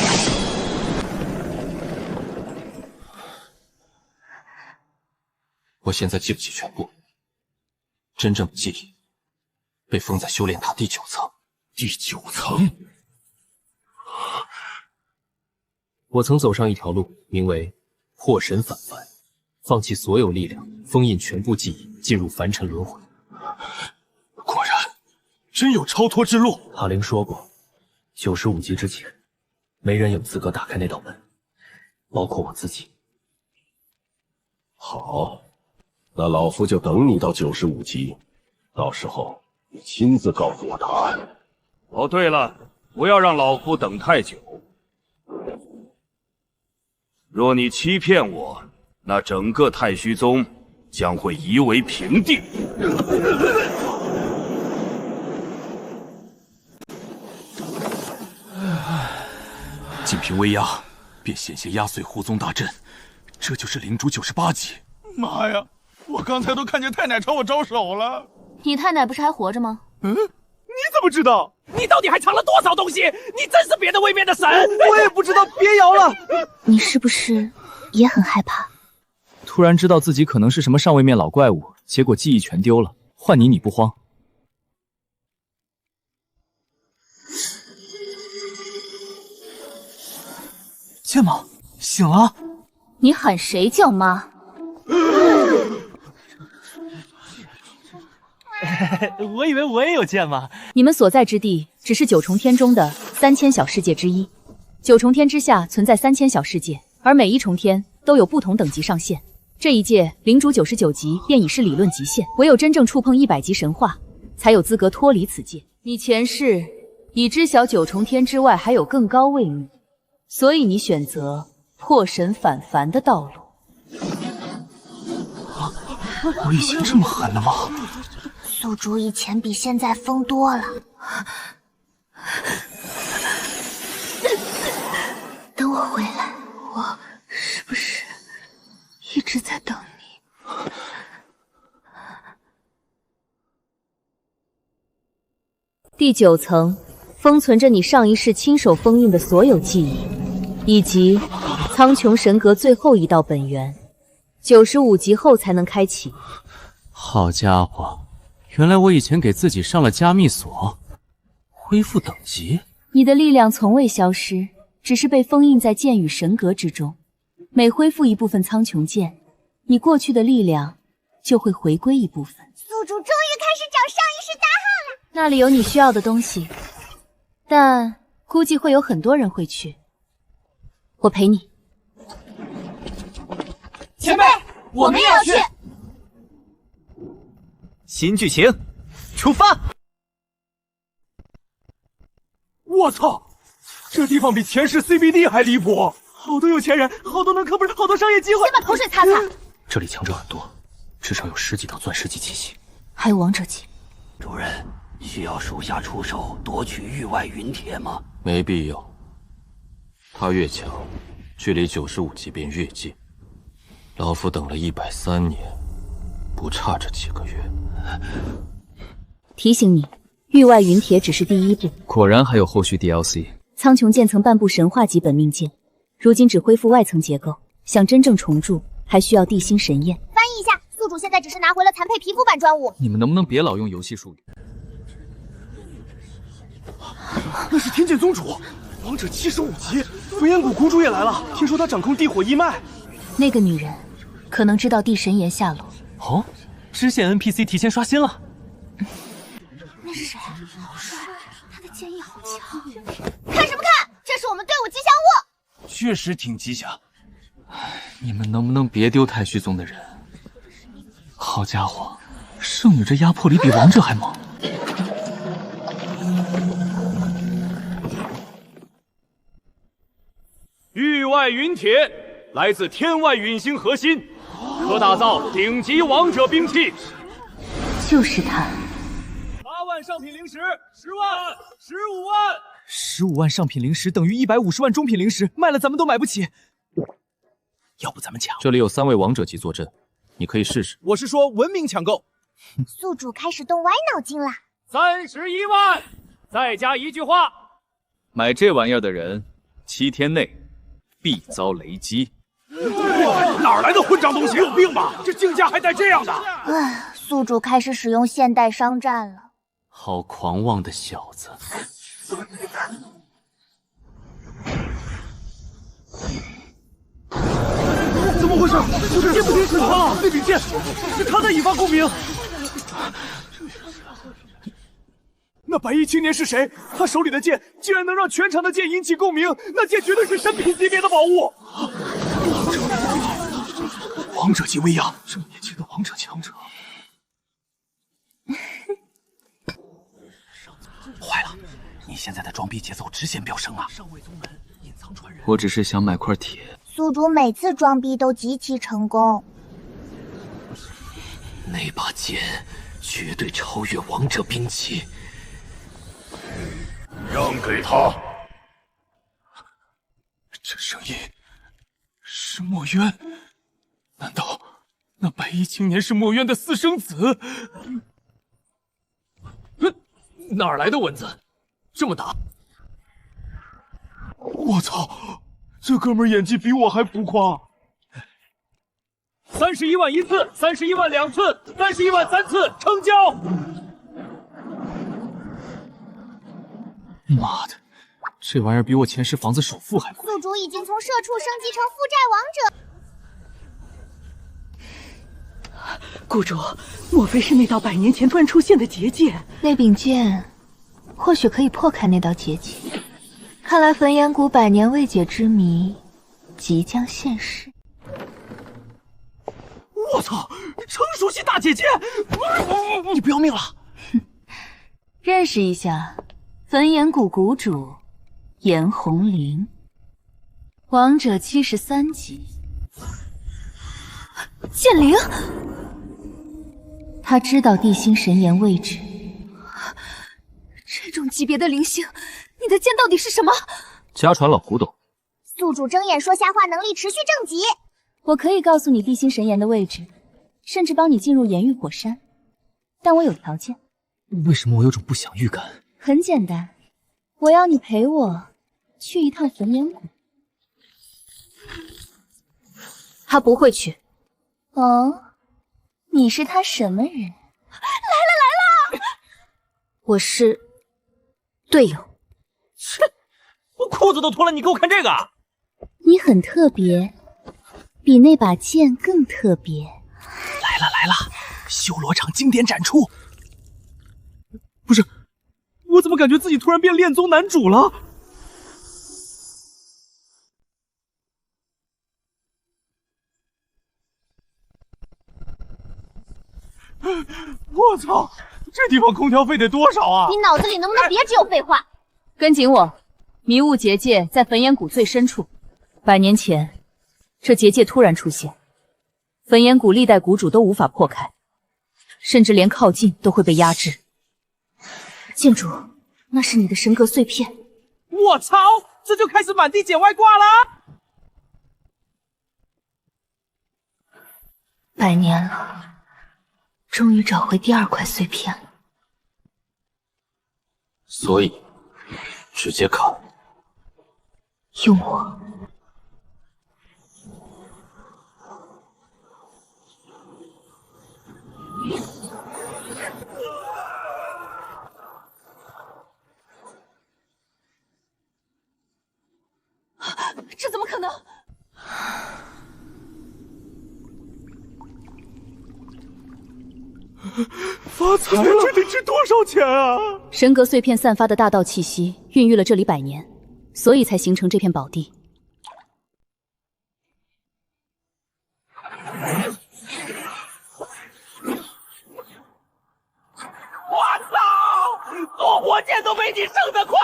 我现在记不起全部，真正的记忆被封在修炼塔第9层。第9层？我曾走上一条路，名为破神返凡，放弃所有力量，封印全部记忆，进入凡尘轮回。果然，真有超脱之路。塔灵说过，95级之前，没人有资格打开那道门，包括我自己。好，那老夫就等你到95级，到时候你亲自告诉我答案。哦，对了，不要让老夫等太久。若你欺骗我，那整个太虚宗将会夷为平地。仅凭威压，便险些压碎护宗大阵，这就是灵主98级。妈呀！我刚才都看见太奶朝我招手了。你太奶不是还活着吗？嗯，你怎么知道？你到底还藏了多少东西？你真是别的位面的神！我也不知道，别摇了。你是不是也很害怕？突然知道自己可能是什么上位面老怪物，结果记忆全丢了。换你不慌？剑蟒醒了。你喊谁叫妈？我以为我也有剑嘛。你们所在之地只是九重天中的3000小世界之一，九重天之下存在3000小世界，而每一重天都有不同等级上限。这一届领主99级便已是理论极限，唯有真正触碰100级神话，才有资格脱离此界。你前世已知晓九重天之外还有更高位面，所以你选择破神返凡的道路。我以前这么狠的吗？宿主以前比现在疯多了。等我回来，我是不是一直在等你？第9层封存着你上一世亲手封印的所有记忆，以及苍穹神阁最后一道本源，95级后才能开启。好家伙，原来我以前给自己上了加密锁，恢复等级。你的力量从未消失，只是被封印在剑与神阁之中。每恢复一部分苍穹剑，你过去的力量就会回归一部分。宿主终于开始找上一世大号了。那里有你需要的东西，但估计会有很多人会去。我陪你。前辈，我们也要去。新剧情，出发！我操，这地方比前世 CBD 还离谱，好多有钱人，好多能可不是好多商业机会。先把口水擦擦。这里强者很多，至少有10级到钻石级气息，还有王者级。主人，需要属下出手夺取域外云铁吗？没必要，他越强，距离95级便越近。老夫等了130年，不差这几个月。提醒你，域外云铁只是第一步，果然还有后续 DLC。苍穹剑曾半部神话级本命剑，如今只恢复外层结构，想真正重铸，还需要地心神焰。翻译一下，宿主现在只是拿回了残配皮肤版专武。你们能不能别老用游戏术语？那是天剑宗主，王者75级，焚烟谷谷主也来了，听说他掌控地火一脉。那个女人可能知道地神岩下落。哦，支线 NPC 提前刷新了。那是谁？好帅，他的剑意好强。看什么看？这是我们队伍吉祥物。确实挺吉祥。你们能不能别丢太虚宗的人？好家伙，圣女这压迫力比王者还猛。域外云铁来自天外陨星核心，可打造顶级王者兵器。就是他。8万上品灵石，10万，15万，15万上品灵石等于150万中品灵石，卖了咱们都买不起。要不咱们抢？这里有3位王者级坐镇，你可以试试。我是说文明抢购。宿主开始动歪脑筋了。31万，再加一句话。买这玩意儿的人，7天内必遭雷击。哪来的混账东西？有病吧？这竞价还带这样的？唉，宿主开始使用现代商战了。好狂妄的小子！怎么回事？我的剑不听使唤了，那柄剑是他在引发共鸣。那白衣青年是谁？他手里的剑竟然能让全场的剑引起共鸣，那剑绝对是神品级别的宝物。王者级威压，这么年轻的王者强者。坏了，你现在的装逼节奏直线飙升啊！我只是想买块铁。宿主每次装逼都极其成功。那把剑绝对超越王者兵器。让给他。这声音是墨渊？难道那白衣青年是墨渊的私生子？哪儿来的蚊子？这么打？我操，这哥们演技比我还浮夸。31万1次，31万2次，31万3次，成交！妈的，这玩意儿比我前世房子首付还贵。宿主已经从社畜升级成负债王者。谷主，莫非是那道100年前突然出现的结界？那柄剑或许可以破开那道结界。看来焚炎谷100年未解之谜即将现世。我操，成熟系大姐姐，你不要命了？认识一下，焚炎谷谷主严红玲，王者73级。剑灵，他知道地心神岩位置。这种级别的灵性，你的剑到底是什么？家传老古董。宿主睁眼说瞎话能力持续正极。我可以告诉你地心神岩的位置，甚至帮你进入炎域火山，但我有条件。为什么我有种不祥预感？很简单，我要你陪我去一趟焚炎谷。他不会去。哦，你是他什么人？来了！我是队友。切，我裤子都脱了，你给我看这个？你很特别，比那把剑更特别。来了，修罗场经典展出。不是，我怎么感觉自己突然变恋综男主了？我操，这地方空调费得多少啊？你脑子里能不能别只有废话？跟紧我，迷雾结界在焚炎谷最深处。100年前，这结界突然出现，焚炎谷历代谷主都无法破开，甚至连靠近都会被压制。剑主，那是你的神格碎片。我操，这就开始满地捡外挂了！100年了，终于找回第2块碎片了。所以，直接砍。用我。这怎么可能？发财了！这得值多少钱啊？神格碎片散发的大道气息孕育了这里100年，所以才形成这片宝地。我操！做火箭都没你升得快！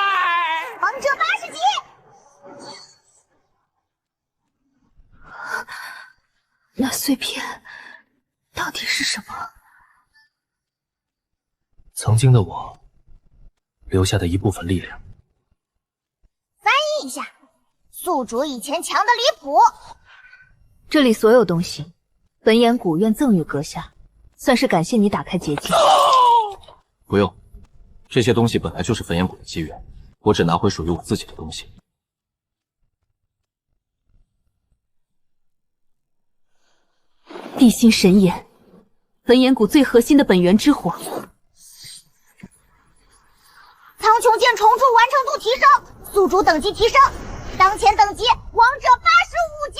王者80级。那碎片到底是什么？曾经的我留下的一部分力量。翻译一下，宿主以前强的离谱。这里所有东西，焚炎谷愿赠予阁下，算是感谢你打开结界。不用，这些东西本来就是焚炎谷的机缘，我只拿回属于我自己的东西。地心神眼，焚炎谷最核心的本源之火。苍穹剑重铸完成度提升，宿主等级提升，当前等级王者85级。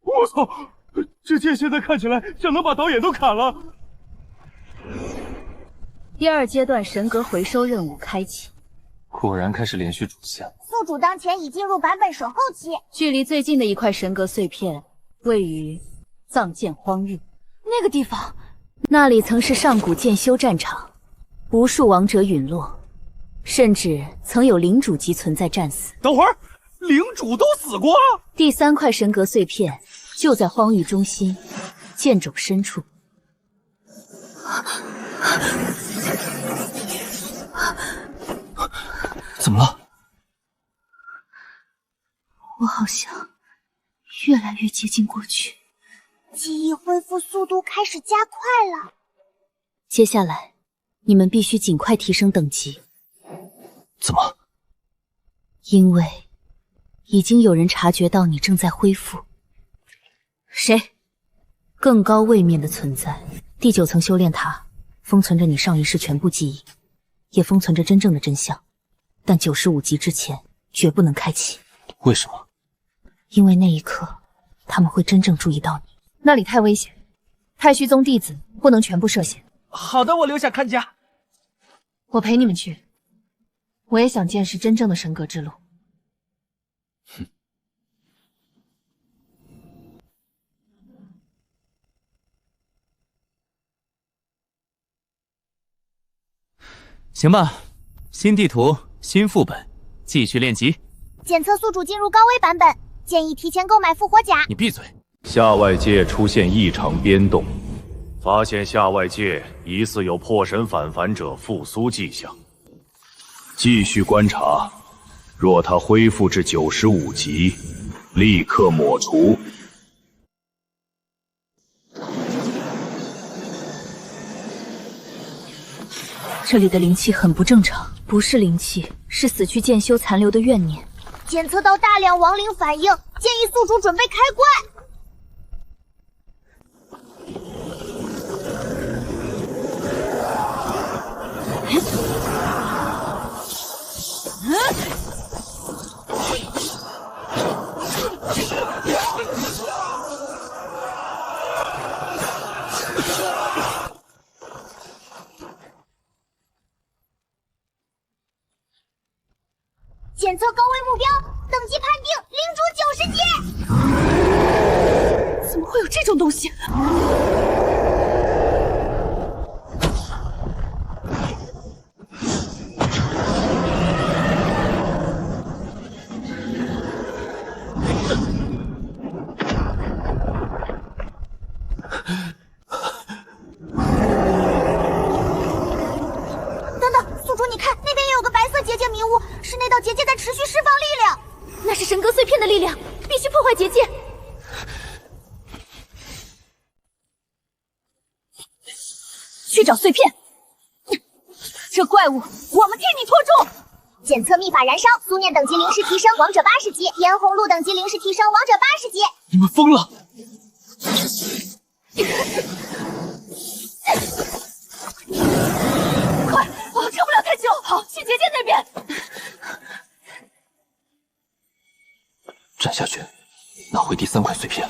我操，这剑现在看起来像能把导演都砍了。第2阶段神格回收任务开启。果然开始连续主线。宿主当前已进入版本守候期。距离最近的一块神格碎片位于藏剑荒域那个地方，那里曾是上古剑修战场，无数王者陨落，甚至曾有领主级存在战死。等会儿，领主都死过？第3块神格碎片就在荒域中心剑冢深处。怎么了？我好像越来越接近过去，记忆恢复速度开始加快了。接下来，你们必须尽快提升等级。怎么？因为已经有人察觉到你正在恢复。谁？更高位面的存在。第9层修炼塔封存着你上一世全部记忆，也封存着真正的真相，但95级之前绝不能开启。为什么？因为那一刻他们会真正注意到你。那里太危险，太虚宗弟子不能全部涉险。好的，我留下看家。我陪你们去，我也想见识真正的神格之路。行吧，新地图、新副本，继续练级。检测宿主进入高危版本，建议提前购买复活甲。你闭嘴！下外界出现异常变动，发现下外界疑似有破神返凡者复苏迹象。继续观察，若他恢复至95级，立刻抹除。这里的灵气很不正常，不是灵气，是死去剑修残留的怨念。检测到大量亡灵反应，建议宿主准备开怪。检测高危目标，等级判定灵主90级。怎么会有这种东西？等等，宿主，你看那边也有个白色结界迷雾，是那道结界在持续释放力量。那是神格碎片的力量，必须破坏结界。去找碎片。这怪物，我们替你拖住。检测秘法燃烧，苏念等级灵视提升，王者80级；嫣红露等级灵视提升，王者80级。你们疯了！快，我撑不了太久。好，去结界那边。站下去，拿回第3块碎片。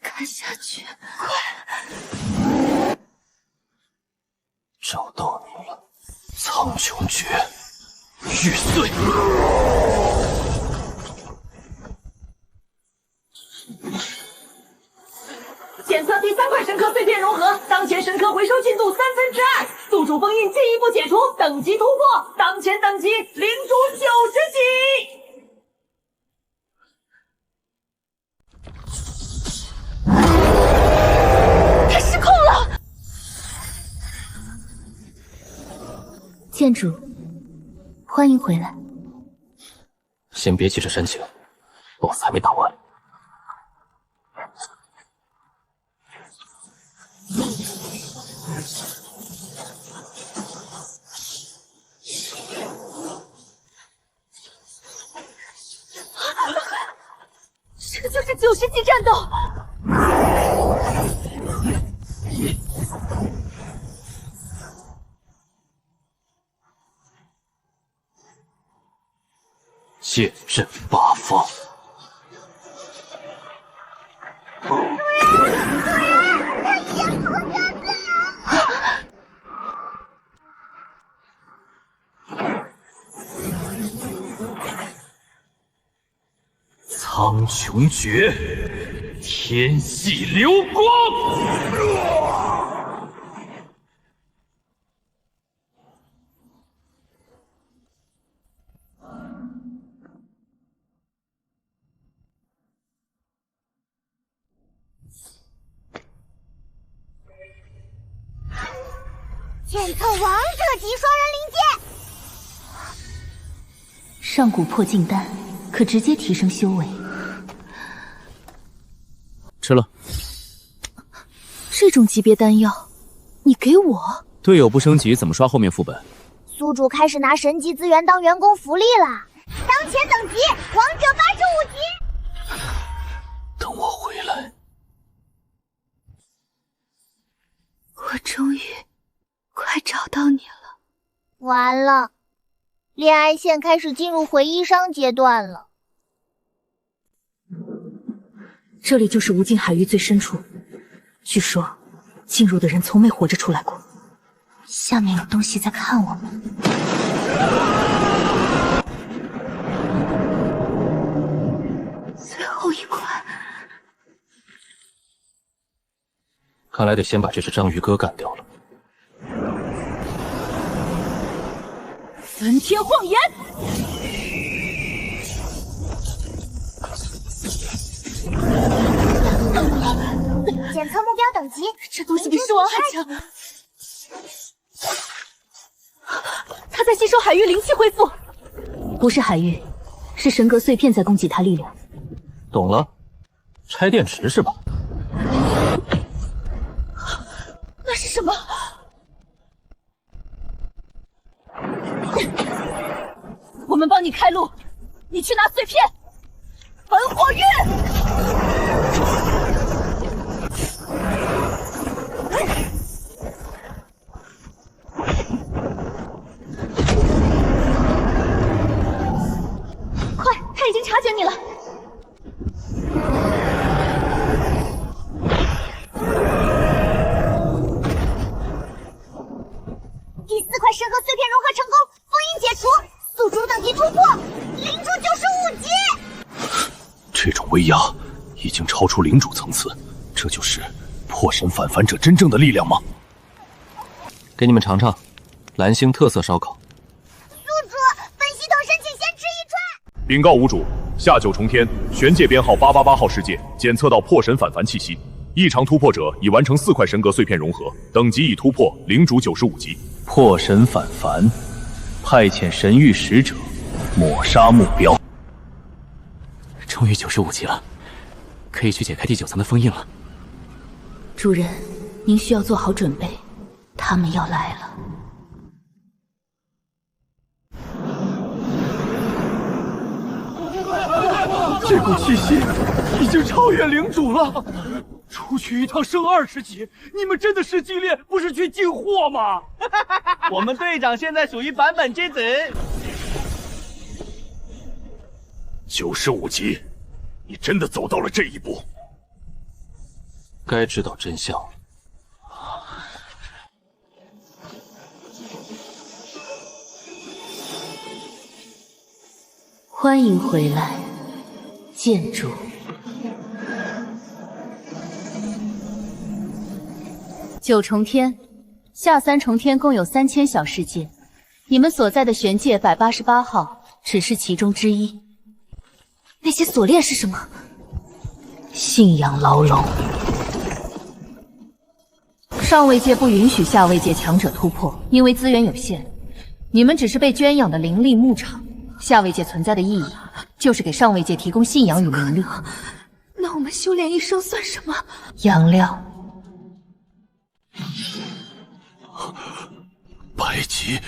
看下去，快！找到你了，苍穹诀，玉碎。检测第3块神科碎片融合，当前神科回收进度2/3，宿主封印进一步解除，等级突破，当前等级灵主90级。它失控了！剑主，欢迎回来。先别急着煽情 ，BOSS 还没打完。这就是90级战斗。剑震八方。苍穹诀，天系流光。检测王者级双人灵剑。上古破镜丹，可直接提升修为。吃了。这种级别丹药，你给我？队友不升级怎么刷后面副本？宿主开始拿神级资源当员工福利了。当前等级王者85级。等我回来。我终于快找到你了。完了，恋爱线开始进入回忆伤阶段了。这里就是无尽海域最深处，据说进入的人从没活着出来过。下面有东西在看我们。最后一关，看来得先把这只章鱼哥干掉了。焚天晃眼！检测目标等级，这东西比狮王还强。他在吸收海域灵气恢复，不是海域，是神格碎片在供给他力量。懂了，拆电池是吧？那是什么？我们帮你开路，你去拿碎片。焚火玉！快，他已经察觉你了。第4块神核碎片融合成功，封印解除，宿主等级突破，领主95级。这种威压已经超出领主层次，这就是破神反凡者真正的力量吗？给你们尝尝蓝星特色烧烤。宿主，本系统申请先吃一串。禀告无主，下9重天玄界编号888号世界检测到破神反凡气息，异常突破者已完成4块神格碎片融合，等级已突破领主95级。破神反凡，派遣神域使者抹杀目标。终于95级了，可以去解开第9层的封印了。主人，您需要做好准备，他们要来了。这股气息已经超越领主了，出去一趟升20级，你们真的是激烈，不是去进货吗？我们队长现在属于版本之子。 95级，你真的走到了这一步。该知道真相了。欢迎回来，剑主。9重天，下3重天共有3000小世界，你们所在的玄界188号只是其中之一。那些锁链是什么？信仰牢笼。上位界不允许下位界强者突破，因为资源有限。你们只是被圈养的灵力牧场。 下位界存在的意义，就是给上位界提供信仰与灵力。那我们修炼一生算什么？养料。100级，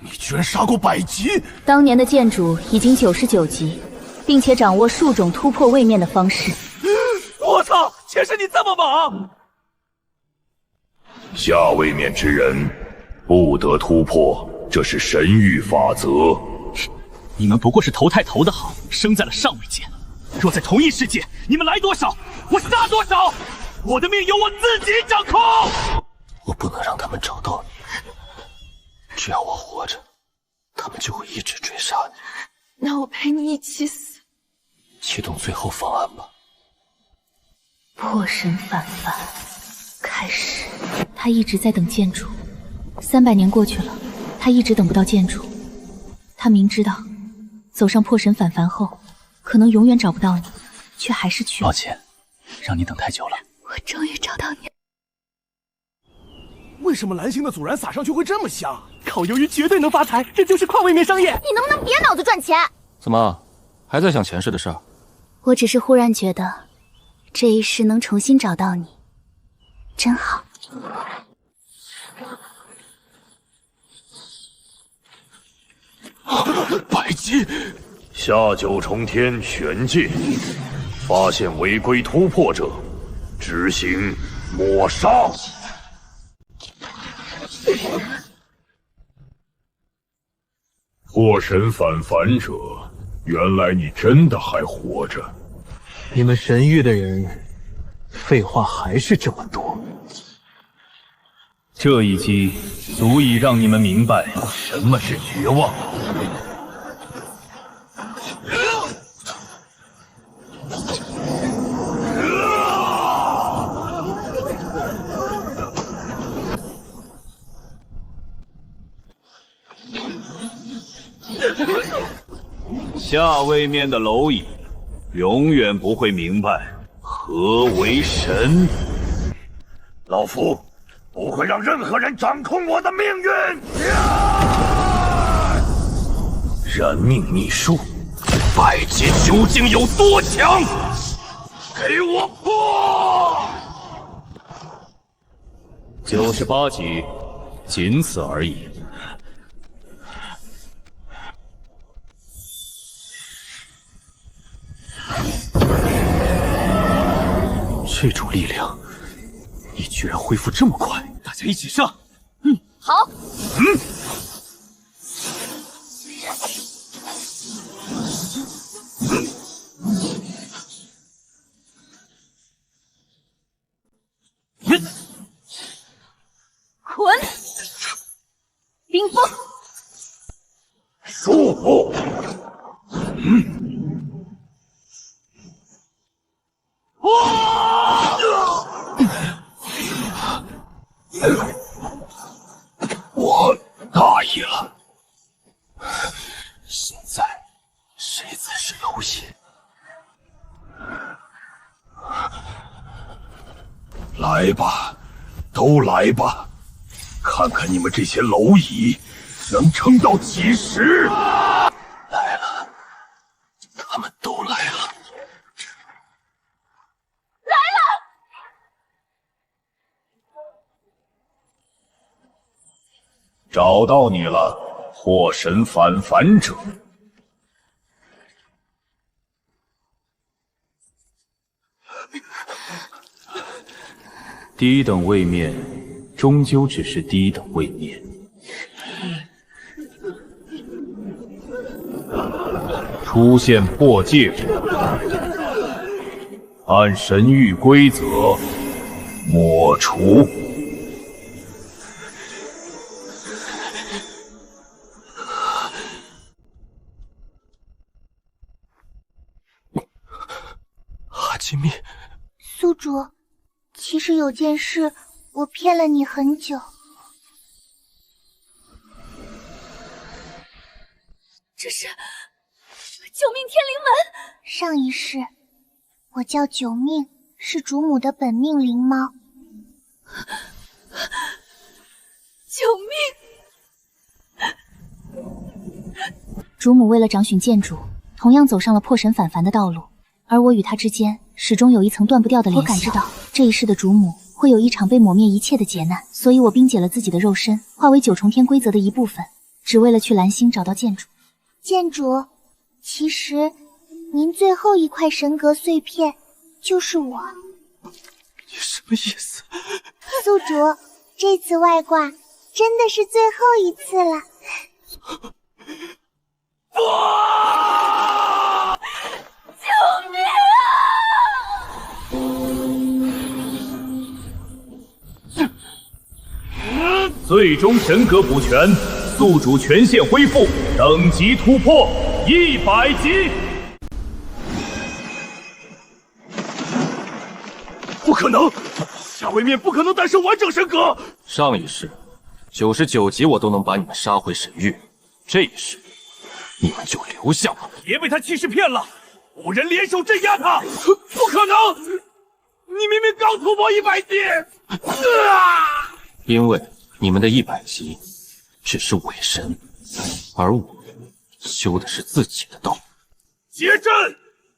你居然杀过100级！当年的剑主已经99级，并且掌握数种突破位面的方式。我操！且是你这么猛！下位面之人不得突破，这是神域法则。 你们不过是投太投的好，生在了上位界。若在同一世界，你们来多少，我杀多少。我的命由我自己掌控。我不能让他们找到你，只要我活着，他们就会一直追杀你。那我陪你一起死。启动最后方案吧。破神反凡，开始。他一直在等剑主，300年过去了，他一直等不到剑主。他明知道。 走上破神反凡后，可能永远找不到你，却还是去了。抱歉，让你等太久了。我终于找到你了。为什么蓝星的祖燃撒上去会这么香？烤鱿鱼绝对能发财，这就是跨位面商业。你能不能别脑子转钱？怎么还在想前世的事儿？我只是忽然觉得，这一世能重新找到你，真好。百姬，下九重天玄界，发现违规突破者，执行抹杀。破神反凡者，原来你真的还活着。你们神域的人，废话还是这么多。这一击足以让你们明白什么是绝望。下位面的蝼蚁，永远不会明白何为神。老夫不会让任何人掌控我的命运。燃命秘术，百劫究竟有多强？给我破！98级，仅此而已。这种力量，你居然恢复这么快！大家一起上！好。滚！冰封！束缚！我大意了。现在谁才是蝼蚁？来吧，都来吧，看看你们这些蝼蚁能撑到几时！来了，他们都来了。找到你了，破神反凡者。低等位面，终究只是低等位面。出现破戒者，按神域规则抹除。哈基米，宿主，其实有件事我骗了你很久。这是九命天灵纹。上一世，我叫九命，是主母的本命灵猫。救命！主母为了找寻剑主，同样走上了破神反凡的道路，而我与他之间始终有一层断不掉的联系。我感知到这一世的主母会有一场被抹灭一切的劫难，所以我冰解了自己的肉身，化为九重天规则的一部分，只为了去蓝星找到剑主。剑主，其实您最后一块神格碎片就是我。你什么意思？宿主，这次外挂真的是最后一次了。救命啊！最终神格补全，宿主权限恢复，等级突破100级。不可能，下位面不可能诞生完整神格。上一世99级我都能把你们杀回神域，这一世你们就留下吧。别被他气势骗了，5人联手镇压他，不可能！你明明刚突破100级。因为你们的100级只是伪神，而我修的是自己的道。结阵，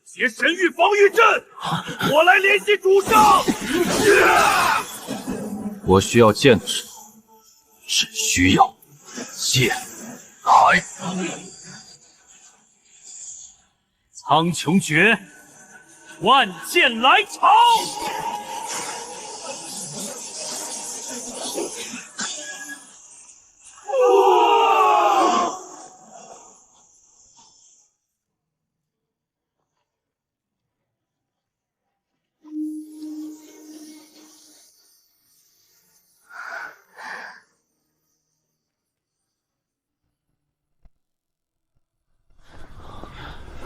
结神域防御阵，我来联系主上。我需要剑的时候，只需要剑来。苍穹诀，万剑来朝！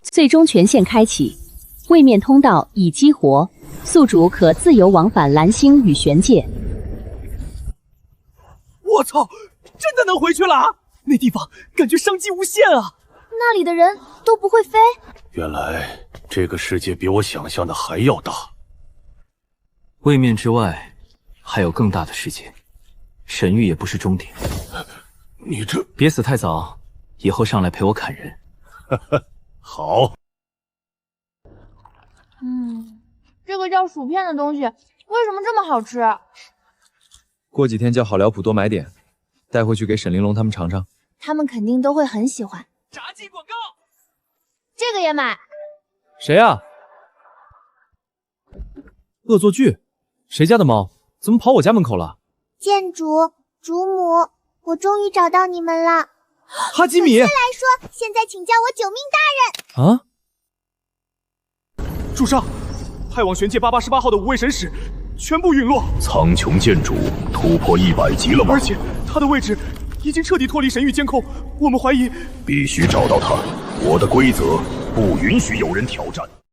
最终权限开启，位面通道已激活，宿主可自由往返蓝星与玄界。我操，真的能回去了啊！那地方感觉商机无限啊！那里的人都不会飞？原来这个世界比我想象的还要大。位面之外，还有更大的世界，神域也不是终点。你这别死太早，以后上来陪我砍人。好。这个叫薯片的东西为什么这么好吃？过几天叫好辽普多买点，带回去给沈玲珑他们尝尝。他们肯定都会很喜欢。炸鸡广告，这个也买。谁啊？恶作剧？谁家的猫？怎么跑我家门口了？剑主、主母，我终于找到你们了。哈基米，来说，现在请叫我九命大人。啊！主上，派往玄界888号的5位神使全部陨落。苍穹剑主突破100级了吗？而且他的位置已经彻底脱离神域监控，我们怀疑必须找到他。我的规则不允许有人挑战。